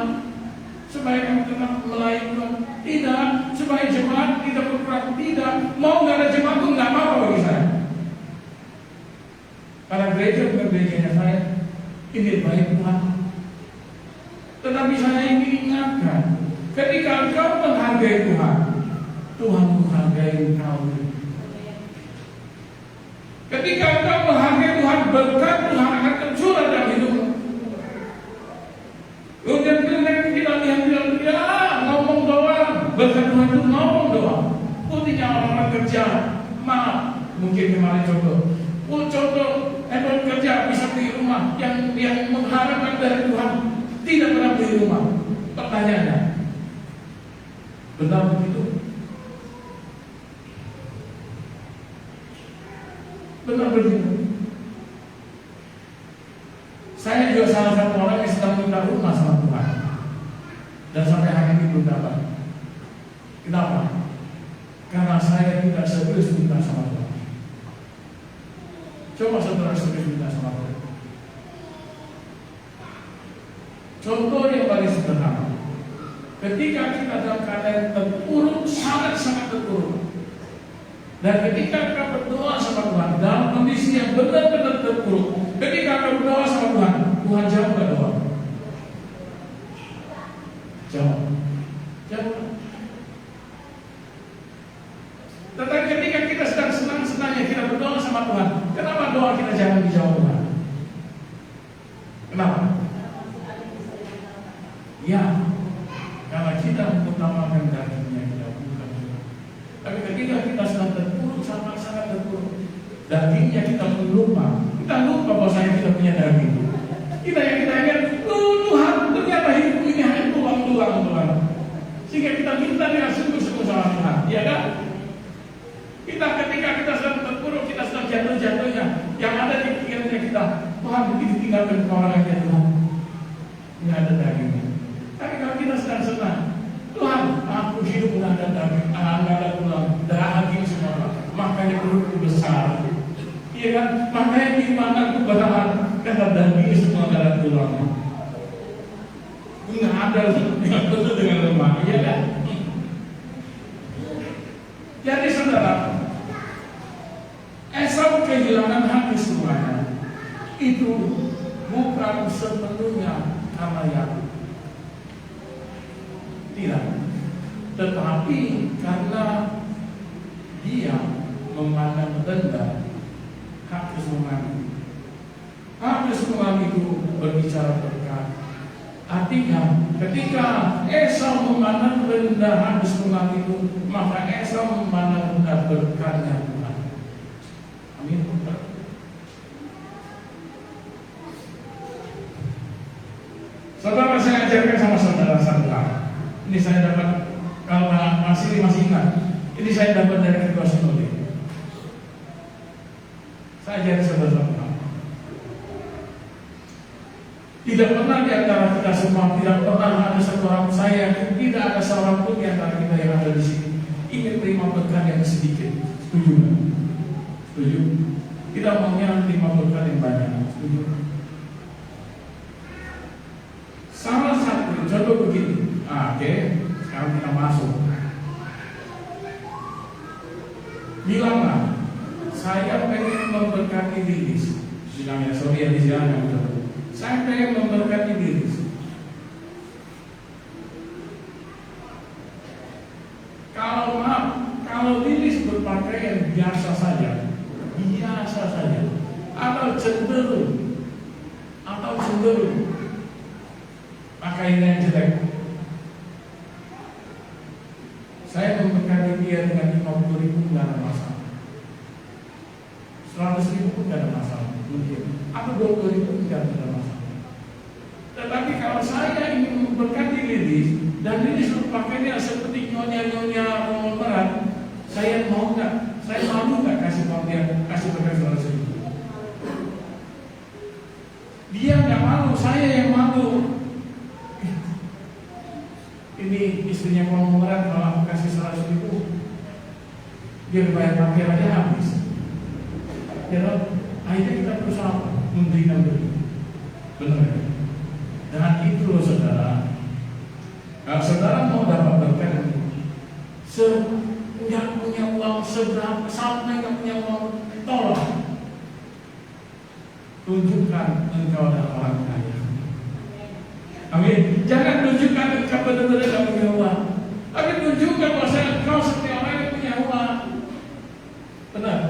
Supaya kami tetap melayani, tidak. Supaya jemaat tidak berkurang, tidak. Mau nggak ada jemaat pun nggak apa-apa bagi saya. Karena gereja bukan gerejanya saya, ini baik Tuhan. Tetapi saya ingin ingatkan, ketika engkau menghargai Tuhan, Tuhan menghargai engkau. Ketika engkau menghargai Tuhan, berkat Tuhan akan tercurah dalam hidupmu. Kemudian kita lihat dia ngomong doang, berkat Tuhan itu ngomong doang. Buktinya orang-orang kerja, maaf, mungkin kemarin contoh, kerja bisa beli rumah yang mengharapkan dari Tuhan tidak pernah beli rumah. Pertanyaannya, benar begitu? Benar begitu? Saya juga salah satu orang yang sedang minta rumah sama Tuhan dan sampai hari ini belum dapat. Kenapa? Karena saya tidak serius minta sama Tuhan. Coba saudara serius minta sama Tuhan. Contoh yang paling sederhana, ketika kita dalam keadaan terpuruk, sangat-sangat terpuruk, dan ketika kita berdoa sama Tuhan dalam kondisi yang benar-benar terpuruk, ketika kita berdoa sama Tuhan, Tuhan jawab gak doa? Jawab. Tetapi ketika kita sedang senang-senangnya kita berdoa sama Tuhan, kenapa doa kita jangan dijawab Tuhan? Kenapa? Ya, karena kita mengutamakan dagingnya, kita bukan Tuhan. Tapi ketika kita sedang terpuruk, sangat-sangat terpuruk, dagingnya kita lupa bahwa kita punya daging. Kita ingat, Tuhan, ternyata hidup ini hanya tulang. Sehingga kita minta dengan sungguh-sungguh sama Tuhan, ya kan? Ketika kita sedang terpuruk, kita sedang jatuh-jatuhnya, yang ada di pikirannya kita, Tuhan begitu tinggalkan orang yang Tuhan, ini ada dagingnya. Tapi kalau kita sedang senang, Tuhan, aku hidup nggak ada daging, nggak ada tulang, daging semua, makanya perutku besar. Iya kan? Makanya imanku berat, karena daging semua nggak ada tulang. Nggak ada yang betul dengan lemah, iya kan? Jadi saudara, Esau kehilangan hati semuanya. Itu bukan sepenuhnya karena Yakub. Tidak. Tetapi karena dia memandang rendah hak kesemuanya. Hak kesemuanya itu berbicara berkat. Artinya ketika Esau memandang rendah hak kesemuanya itu, maka Esau memandang rendah berkatnya Tuhan. Amin. Saudara, saya ajarkan sama saudara-saudara. Ini saya dapat, kalau masih ingat, ini saya dapat dari Ketua Sinode. Saya ajarkan saudara-saudara. Tidak pernah di antara kita semua, tidak pernah ada seorang saya, tidak ada seorang pun di antara kita yang ada di sini ingin terima berkat yang sedikit. Setuju? Setuju? Kita maunya terima berkat yang banyak. Setuju? Salah satu contoh begini. Oke, sekarang kita masuk. Bilanglah, saya pengen memberkati Lilis. Bilangnya, sorry ya, disilakan. Saya pengen memberkati Lilis. Kalau Lilis berpakaian biasa saja, atau cenderung pakaiannya jelek, saya membekali dia dengan 50.000 nggak ada masalah, 100.000 pun nggak ada masalah, atau 20.000 nggak ada masalah. Tetapi kalau saya ingin memberkati Lilis dan Lilis berpakaiannya seperti nyonya-nyonya berat, saya mau nggak? Saya malu nggak kasih berkat 100.000? Dia nggak malu, saya yang malu. Ini istrinya mau berat, kalau aku kasih 100.000, dia bayar pakaian aja habis. Ya, akhirnya kita berusaha memberikan benar. Dan itu loh saudara. Kalau saudara mau dapat berkat, nggak punya uang seberapa, sampai nggak punya uang, tolong tunjukkan engkau adalah orang kaya. Amin. Jangan tunjukkan engkau benar-benar nggak punya uang, tapi tunjukkan bahwa engkau seperti orang yang punya uang. Benar.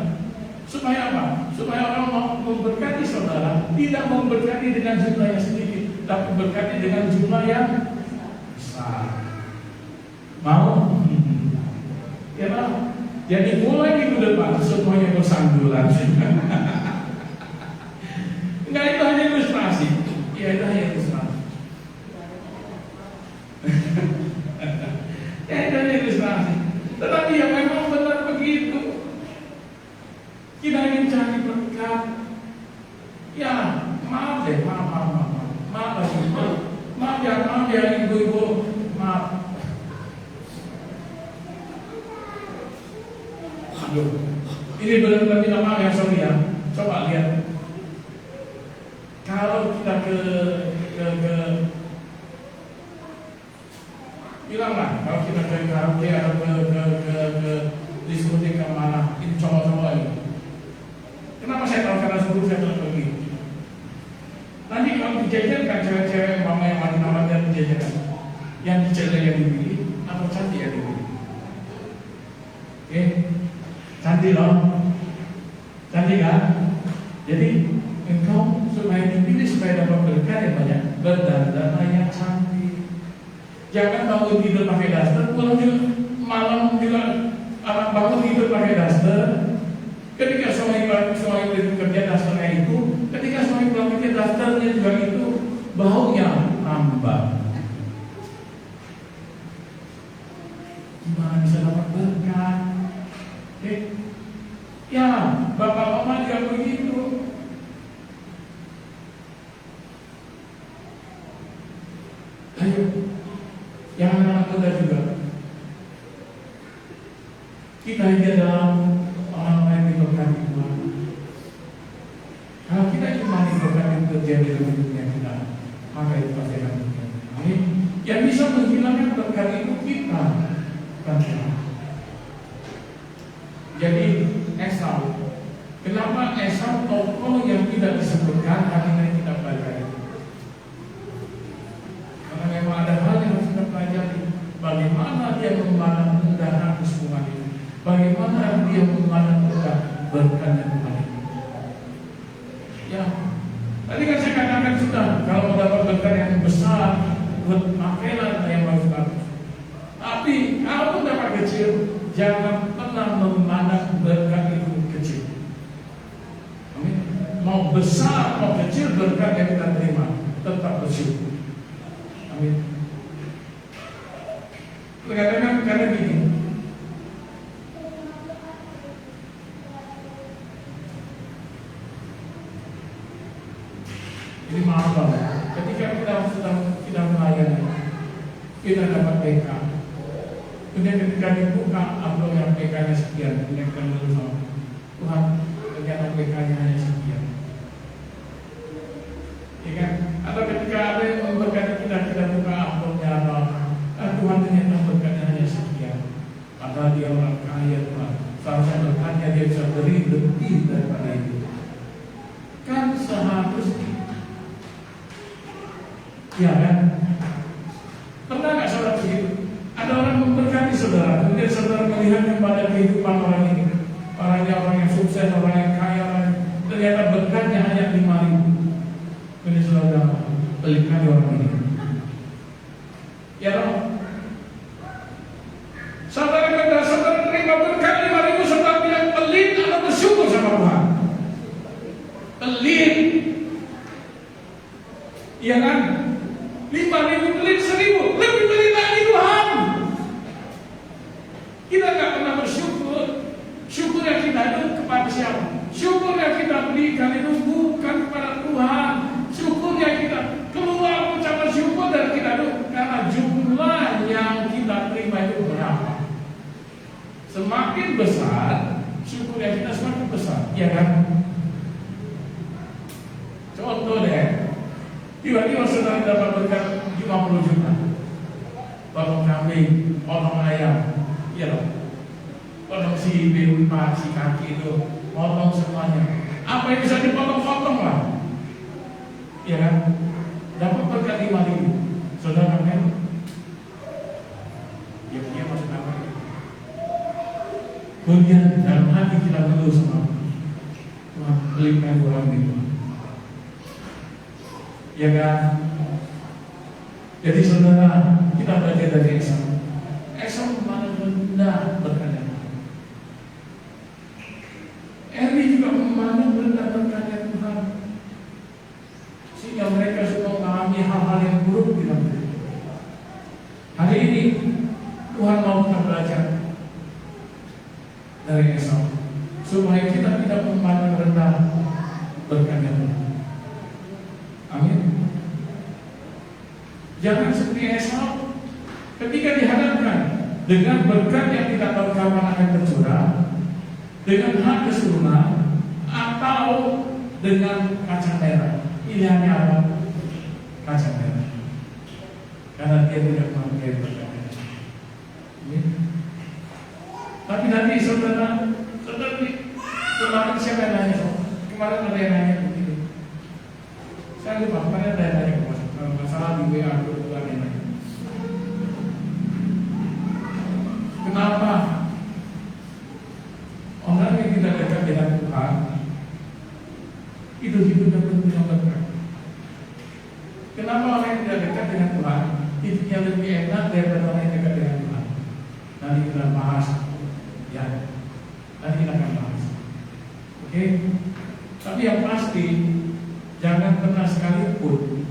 Supaya apa? Supaya orang mau memberkati saudara, tidak memberkati dengan jumlah yang sedikit, tapi memberkati dengan jumlah yang besar. Mau? Ya Pak. Jadi mulai minggu depan semuanya bersanggulan. Enggak, itu hanya ilustrasi. Ya, itu hanya ilustrasi. Ya, itu hanya ilustrasi. Tetapi ya memang benar begitu. Kita ingin cari berkat. Ya, maaf deh, maaf ya ibu-ibu, maaf. Aduh, ini benar-benar tidak maaf ya, sorry ya. Coba lihat. Kalau kita ke bilanglah, kalau kita ke karaoke atau ke diskotik mana, ini cowok-cowok ini. Kenapa saya tahu? Karena sebelum saya telah pergi. Nanti kalau dijajarkan cewek-cewek mama yang mati nama dia dijajarkan, yang dijajar yang dipilih atau cantik yang dipilih. Oke, cantik loh, cantik kan? Jadi engkau supaya dipilih supaya dapat berkat yang banyak, berdandan yang cantik. Jangan bangun tidur pakai daster, pulang juga malam juga anak bangun tidur pakai daster. Ketika suami kerja dasternya itu, ketika suami pulang kerja dasternya juga itu, baunya nambah. Gimana bisa dapat berkat? Ya, bapak mama juga begitu. Ayo, yang anak muda juga. Kita ini dalam orang-orang yang diberkati Tuhan. Kalau kita cuma diberkati terjadi dalam dunia kita, maka itu pasti akan terjadi. Amin. Yang bisa menghilangkan berkat itu kita, bukan Tuhan. Jadi Esau, kenapa Esau tokoh yang tidak disebutkan akhirnya kita pelajari? Karena memang ada hal yang harus kita pelajari. Bagaimana dia memandang rendah rakus Tuhan itu, bagaimana dia memandang rendah berkatnya Tuhan itu. Ya, tadi kan saya katakan sudah, kalau mendapat berkat yang besar, pakailah yang bagus-bagus. Tapi kalau dapat kecil, jangan pernah memandang berkat itu kecil. Amin. Mau besar, mau kecil berkat yang kita terima, tetap bersyukur. Amin. Kadang-kadang karena gini, ini maaf banget. Ketika kita melayani, kita dapat PK. Kemudian ketika dibuka amplop yang PK-nya sekian, kemudian kita menurut Tuhan, ternyata PK-nya hanya sekian. Ya kan? Atau ketika ada yang memberkati kita buka amplopnya Tuhan ternyata berkatnya hanya sekian. Padahal dia orang kaya Tuhan. Seharusnya berkatnya dia bisa beri lebih daripada itu. Kan seharusnya. Ya kan? Pernah nggak saudara begitu? Ada orang memberkati saudara, kemudian saudara melihat kepada kehidupan orang ini, orang yang sukses, orang yang kaya, ternyata berkatnya hanya 5.000. Ini saudara pelikkan orang ini. Ya dong. Saudara kata saudara terima berkat 5.000, saudara bilang pelit atau bersyukur sama Tuhan? Pelit. Iya kan? 5.000 pelit 1.000, lebih pelit lagi Tuhan. Kita nggak pernah bersyukur. Syukur yang kita itu kepada siapa? Syukur yang kita berikan itu bukan kepada Tuhan. Syukur yang kita keluar ucapan syukur dari kita itu karena jumlah yang kita terima itu berapa. Semakin besar syukur yang kita semakin besar, ya kan? Contoh deh, tiba-tiba saudara dapat berkat 50 juta, potong kambing, potong ayam, iya dong, potong si bimpa, si kaki itu, potong semuanya. Apa yang bisa dipotong-potong lah, iya kan? Dapat berkat 5.000, saudara kan? Ya dia maksud apa? Kemudian dalam hati kita mengeluh sama Tuhan, pelipkan orang itu. Ya kan? Jadi saudara, kita belajar dari Esau. Esau memandang rendah berkat Tuhan. Eri juga memandang rendah berkat Tuhan. Sehingga mereka sudah mengalami hal-hal yang buruk di dalam hidup. Hari ini Tuhan mau kita belajar dari Esau supaya kita tidak memandang rendah berkat Tuhan. Amin. Jangan seperti Esau ketika dihadapkan dengan berkat yang kita tahu kapan akan tercurah, dengan hak keturunan atau dengan kaca merah. Pilihannya apa? Kaca merah. Karena dia tidak memakai berkat. Tapi nanti saudara kemarin siapa yang nanya? Kemarin ada yang nanya begini. Saya lupa, kemarin ada yang nanya kalau masalah di WA aku ada yang nanya. Kenapa orang yang tidak dekat dengan Tuhan itu hidupnya penuh berkat? Kenapa orang yang tidak dekat dengan Tuhan hidupnya lebih enak daripada orang yang dekat dengan Tuhan? Nanti kita bahas, ya. Nanti kita akan bahas. Oke? Tapi yang pasti jangan pernah sekalipun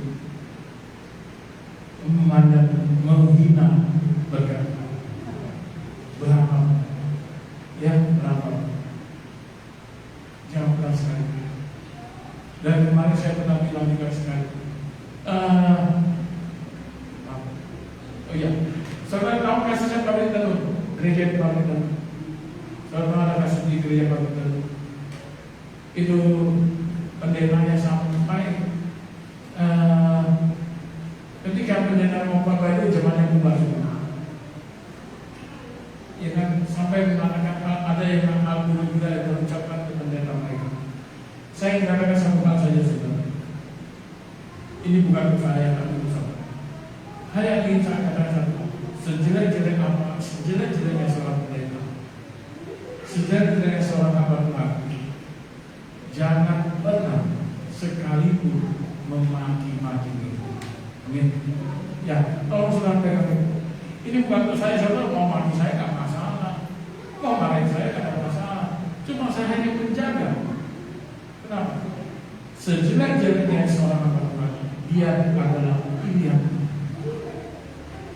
memandang menghina berkat. Berapa? Ya, berapa? Jangan pernah sekali. Dan kemarin saya pernah bilang juga sekali. Oh iya, saudara tahu kasusnya Pabrik Telur, gereja di Pabrik Telur. Saudara ada kasus di gereja Pabrik Telur. Itu pendetanya sampai ketika pendeta mau khotbah itu zamannya bubar semua. Ya kan, sampai mengatakan ada yang hal buruk juga yang berucapkan ke pendeta mereka. Saya katakan satu hal saja saudara. Ini bukan saya yang berusaha. Hanya ingin saya katakan satu hal. Sejelek-jelek apa, sejelek-jeleknya seorang pendeta, sejelek-jeleknya seorang hamba Tuhan, jangan pernah sekalipun memaki-maki itu. Amin. Ya, tolong saudara pegang. Ini bukan untuk saya, saudara mau maki saya nggak masalah, mau marahin saya nggak ada masalah. Cuma saya hanya menjaga. Kenapa? Sejelek-jeleknya seorang hamba Tuhan, dia adalah pilihan.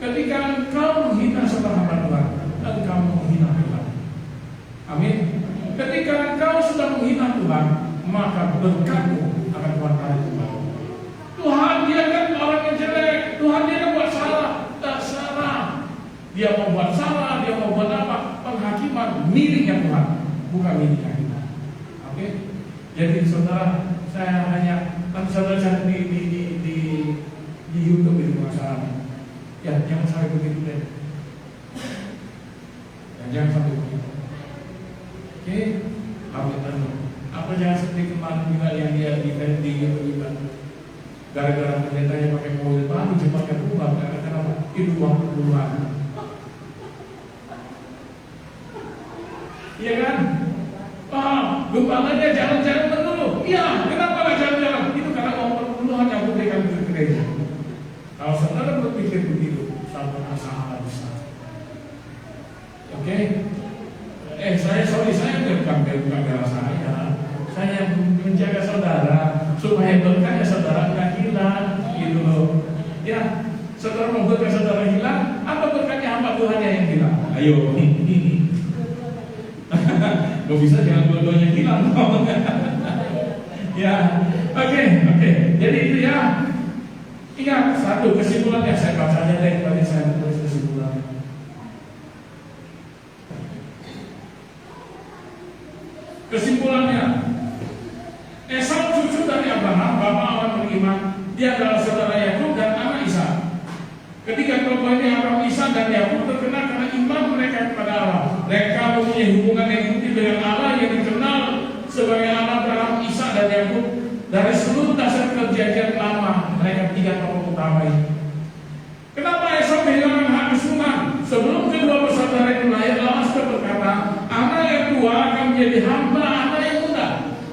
Ketika engkau menghina seorang hamba Tuhan, engkau menghina Tuhan. Amin. Ketika engkau sudah menghina Tuhan, maka berkatmu akan Tuhan tarik kembali. Tuhan dia kan orang yang jelek, Tuhan dia kan buat salah, tak salah. Dia mau buat salah, dia mau buat apa? Penghakiman miliknya Tuhan, bukan miliknya kita. Oke? Jadi saudara, saya hanya kan saudara cari di YouTube itu masalahnya. Ya, jangan sampai begitu deh. Dan jangan sampai begitu. Oke? Apa jangan seperti kemarin juga yang dia di YouTube juga. Gara-gara pendetanya pakai mobil baru jembatan rumah, karena kenapa? Itu uang duluan. Iya kan? Gembalanya jalan-jalan melulu. Iya, kenapa nggak jalan-jalan? Itu karena Allah hanya memberikan ke gereja. Kalau saudara berpikir begitu, saudara salah besar. Oke? Saya bukan bela saya. Saya menjaga saudara supaya berkahnya saudara nggak hilang, gitu loh. Ya, saudara mau berkah saudara hilang, apa berkahnya hamba Tuhannya yang hilang? Ayo, kok bisa jangan dua-duanya hilang? Ya, oke. Jadi itu ya. Ingat satu kesimpulannya, saya bacanya deh, tadi saya tulis kesimpulannya. Kesimpulannya, Esau cucu dari Abraham, bapak orang beriman, dia adalah saudara Yakub dan anak Ishak. Ketiga kelompok ini Abraham, Ishak dan Yakub terkenal karena iman mereka kepada Allah. Mereka mempunyai hubungan yang intim dengan Allah yang dikenal sebagai Allah Abraham, Ishak dan Yakub. Dari seluruh dasar perjanjian lama, mereka tiga tokoh utama ini. Kenapa Esau kehilangan hak kesultanan? Sebelum kedua bersaudara itu lahir, Allah sudah berkata, anak yang tua akan menjadi hamba anak yang muda.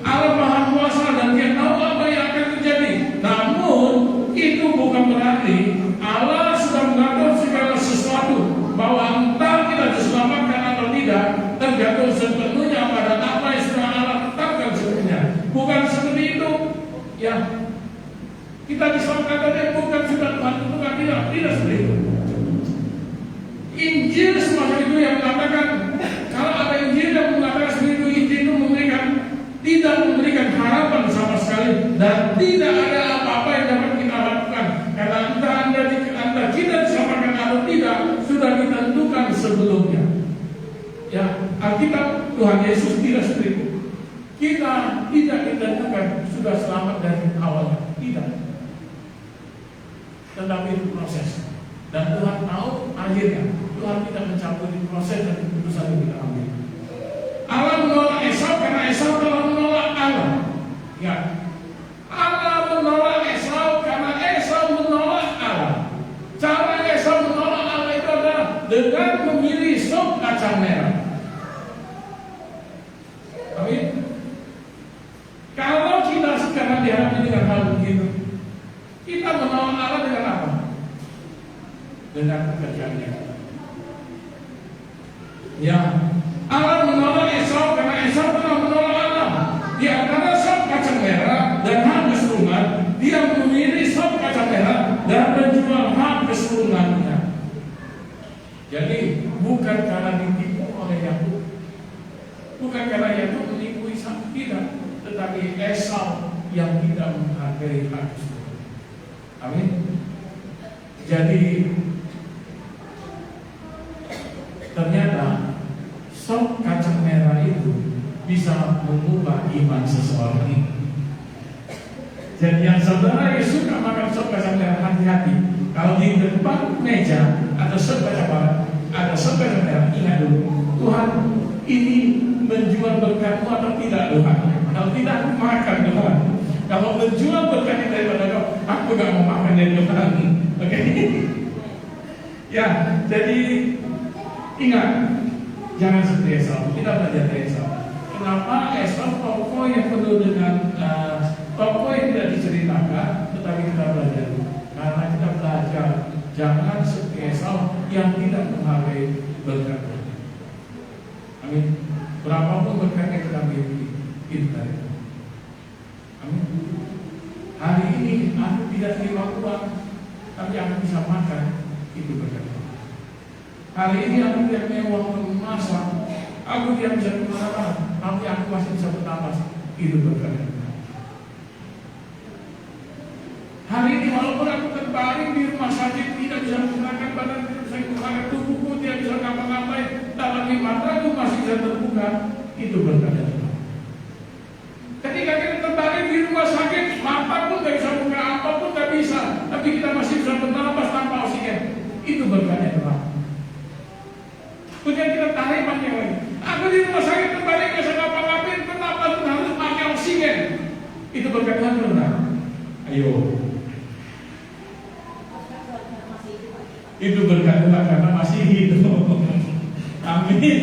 Allah Maha Kuasa dan Dia tahu apa yang akan terjadi. Namun itu bukan berarti Allah sudah mengatur segala sesuatu, bahwa entah kita diselamatkan atau tidak tergantung sepenuhnya pada apa yang sudah Allah tetapkan sepenuhnya. Bukan seperti itu. Ya, kita diselamatkan dari bukan sudah Tuhan tentukan, tidak seperti itu. Injil semacam itu yang mengatakan, kalau ada Injil yang mengatakan seperti itu, Injil itu tidak memberikan harapan sama sekali, dan tidak ada apa-apa yang dapat kita lakukan, karena entah kita diselamatkan atau tidak sudah ditentukan sebelumnya. Ya, Alkitab Tuhan Yesus tidak seperti itu. Kita tidak ditentukan sudah selamat dari awalnya, tidak. Tetapi itu proses, dan Tuhan tahu akhirnya. Tuhan tidak mencampuri proses dan keputusan yang kita ambil. Allah menolak Esau karena Esau telah menolak Allah. Ya, Allah menolak Esau karena Esau menolak Allah. Cara Esau menolak Allah itu adalah dengan memilih sop kacang merah. Amin. Kalau kita sekarang dihadapi dengan hal begitu, kita menolak Allah dengan apa? Dengan pekerjaannya. Ya, Allah menolak Esau karena Esau telah menolak Allah. Di antara sop kacang merah dan hak kesulungan, dia memilih sop kacang merah dan menjual hak kesulungannya. Jadi bukan karena ditipu oleh Yakub, bukan karena Yakub menipu Ishak, tidak, tetapi Esau yang tidak menghargai hak kesulungan. Amin. Jadi ternyata sop kacang merah itu bisa mengubah iman seseorang. Jadi yang saudara yang suka makan sop kacang merah, hati-hati. Kalau di depan meja ada sop kacang merah, ingat dulu, Tuhan ini menjual berkat-Mu atau tidak Tuhan? Kalau tidak, aku makan Tuhan. Kalau menjual berkat daripada Kau, aku gak mau makan dari Tuhan. Oke? Ya, jadi ingat, jangan seperti Esau. Kita belajar dari Esau. Kenapa Esau tokoh yang penuh dengan tokoh yang tidak diceritakan, tetapi kita belajar. Karena kita belajar jangan seperti Esau yang tidak menghargai berkat. Amin. Berapapun berkat yang kita miliki, itu dari Tuhan. Amin. Hari ini aku tidak terima uang, tapi aku bisa makan, itu berkat Tuhan. Hari ini aku tidak punya uang untuk masak, aku tidak bisa kemana-mana, tapi aku masih bisa bernapas, itu berkat Tuhan. Hari ini walaupun aku terbaring di rumah sakit, tidak bisa menggunakan badan, tidak bisa menggunakan tubuhku, tidak bisa ngapa-ngapain, tapi mataku masih bisa terbuka, itu berkat Tuhan. Ketika kita terbaring di rumah sakit, mata pun tidak bisa buka, apapun tidak bisa, tapi kita masih bisa bernapas tanpa oksigen, itu berkat Tuhan. Kemudian kita tarik pakai lagi. Aku di rumah sakit terbaring, tidak bisa ngapa-ngapain, kenapa harus pakai oksigen? Itu berkat Tuhan, benar? Ayo. Itu berkat Tuhan karena masih hidup. Amin.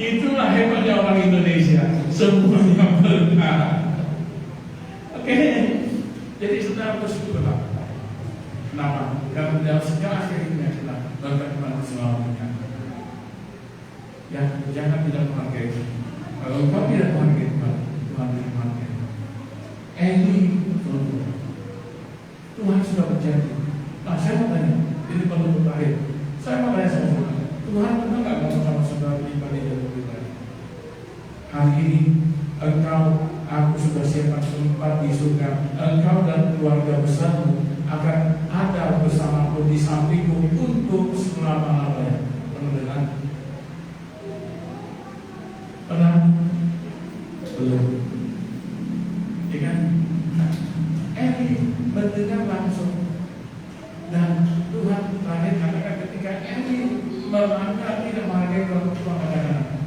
Itulah hebatnya orang Indonesia, semuanya berkah. Oke, jadi saudara bersyukurlah. Kenapa? Karena dalam segala akhirnya kita berkat kepada selamanya. Ya, jangan tidak menghargai. Kalau engkau tidak menghargai Tuhan, Tuhan tidak menghargai. Ini Tuhan sudah berjanji. Nah, saya mau tanya, ini perlu terakhir. Saya mau tanya sama saudara, Tuhan pernah nggak ngomong sama saudara pribadi dan pribadi? Hari ini engkau, aku sudah siapkan tempat di surga. Engkau dan keluarga besarmu akan ada bersamaku di sampingku untuk selama-lamanya. Penuh dengan pernah? Belum. Ya kan? Eli mendengar langsung. Dan Tuhan terakhir katakan ketika Eli melangkah tidak menghargai Tuhan katakan,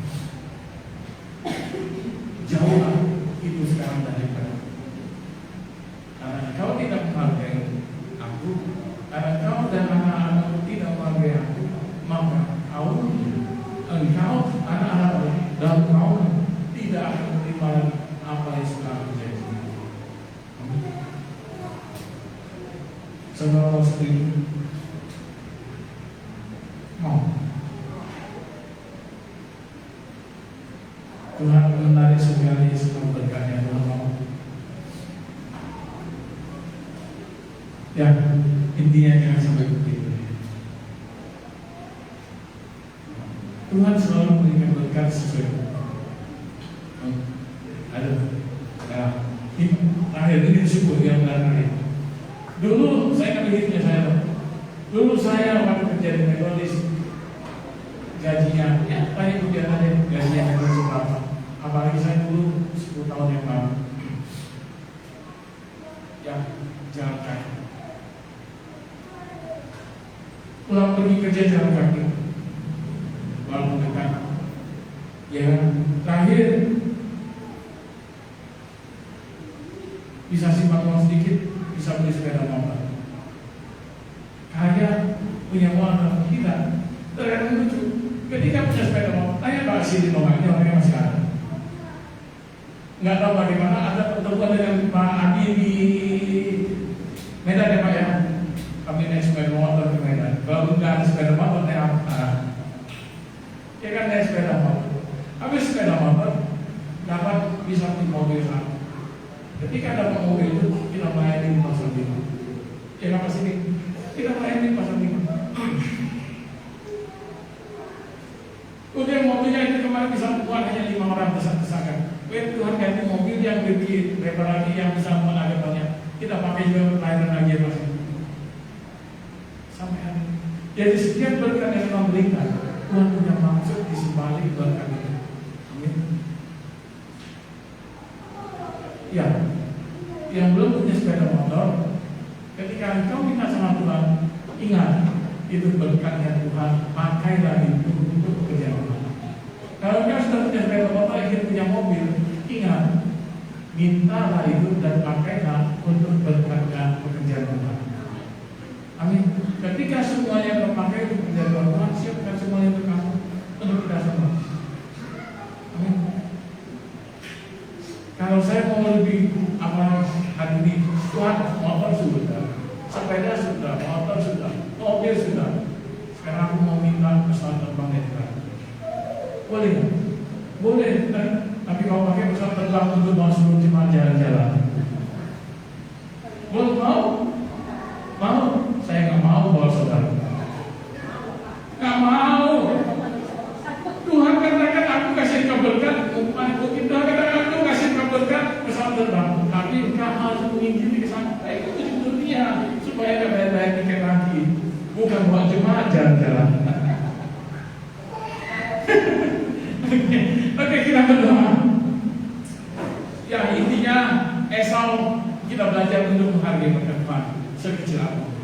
jauhlah itu sekarang daripada. Karena kau tidak menghargai aku, karena kau dan anak-anakku tidak menghargai aku, maka engkau anak-anakmu dan kau tidak akan menerima apa yang sudah terjadi. Saudara sendiri mau Tuhan menarik sekali semua berkatnya. Tuhan mau. Ya, intinya jangan sampai begitu. Tuhan selalu memberikan berkat sesuai. Ada. Nah, akhir ini syukur yang lain. Dulu saya kan hidupnya saya. Dulu saya waktu kerja di Metodis, gajinya ya tanya kemudian aja gajinya berapa. Apalagi saya dulu 10 tahun yang lalu. Ya, jalan kaki. Pulang pergi kerja jalan kaki. Walaupun dekat. Ya, terakhir bisa simpan uang sedikit, bisa beli sepeda motor. Kaya punya uang kita. Terkadang lucu. Ketika punya sepeda motor, tanya Pak Sidi nomornya orangnya masih ada. Nggak tahu bagaimana ada pertemuan dengan Pak Adi di Medan ya Pak ya. Kami naik sepeda motor ke Medan. Kalau nggak ada sepeda motor, naik apa? Ya kan naik sepeda motor. Habis sepeda motor, dapat bisa beli mobil sana. Ketika dapat mobil itu, kita melayani di pasar 5. Ya nggak pasti nih. Kita melayani di pasar 5. Udah mobilnya itu kemarin bisa buat hanya 5 orang desak-desakan. Tuhan ganti mobil yang lebih lebar lagi yang bisa menarik banyak. Kita pakai juga pelayanan lagi ya Mas. Sampai hari ini. Jadi setiap berkat yang kita berikan, Tuhan punya maksud di sebalik berkat itu. Amin. Ya, yang belum punya sepeda motor, ketika engkau minta sama Tuhan, ingat itu berkatnya Tuhan, pakailah itu untuk pekerjaan Tuhan. Kalau engkau sudah punya sepeda motor, ingin punya mobil, ingat, mintalah itu dan pakailah untuk berkatnya pekerjaan Tuhan. Amin. Ketika semuanya terpakai untuk pekerjaan Tuhan, siapkan semuanya untuk kamu, untuk kita semua. Amin. Kalau saya mau lebih apa hari ini, Tuhan motor sudah, sepeda sudah, motor sudah, mobil sudah. Sekarang aku mau minta pesawat terbang netral. Boleh? Boleh. Tapi kalau pakai pesawat terbang untuk mau suruh cuma jalan-jalan. Belum mau? Mau? Saya nggak mau bawa saudara. Nggak mau. Tuhan katakan aku kasih kau berkat, mungkin Tuhan katakan aku kasih kau berkat pesawat terbang. Tapi engkau harus menginjili ke sana. Ikut ke dunia supaya kau bayar tiket lagi. Bukan buat cuma jalan-jalan. Oke, kita berdoa. Ya intinya Esau kita belajar untuk menghargai berkat Tuhan sekecil apa.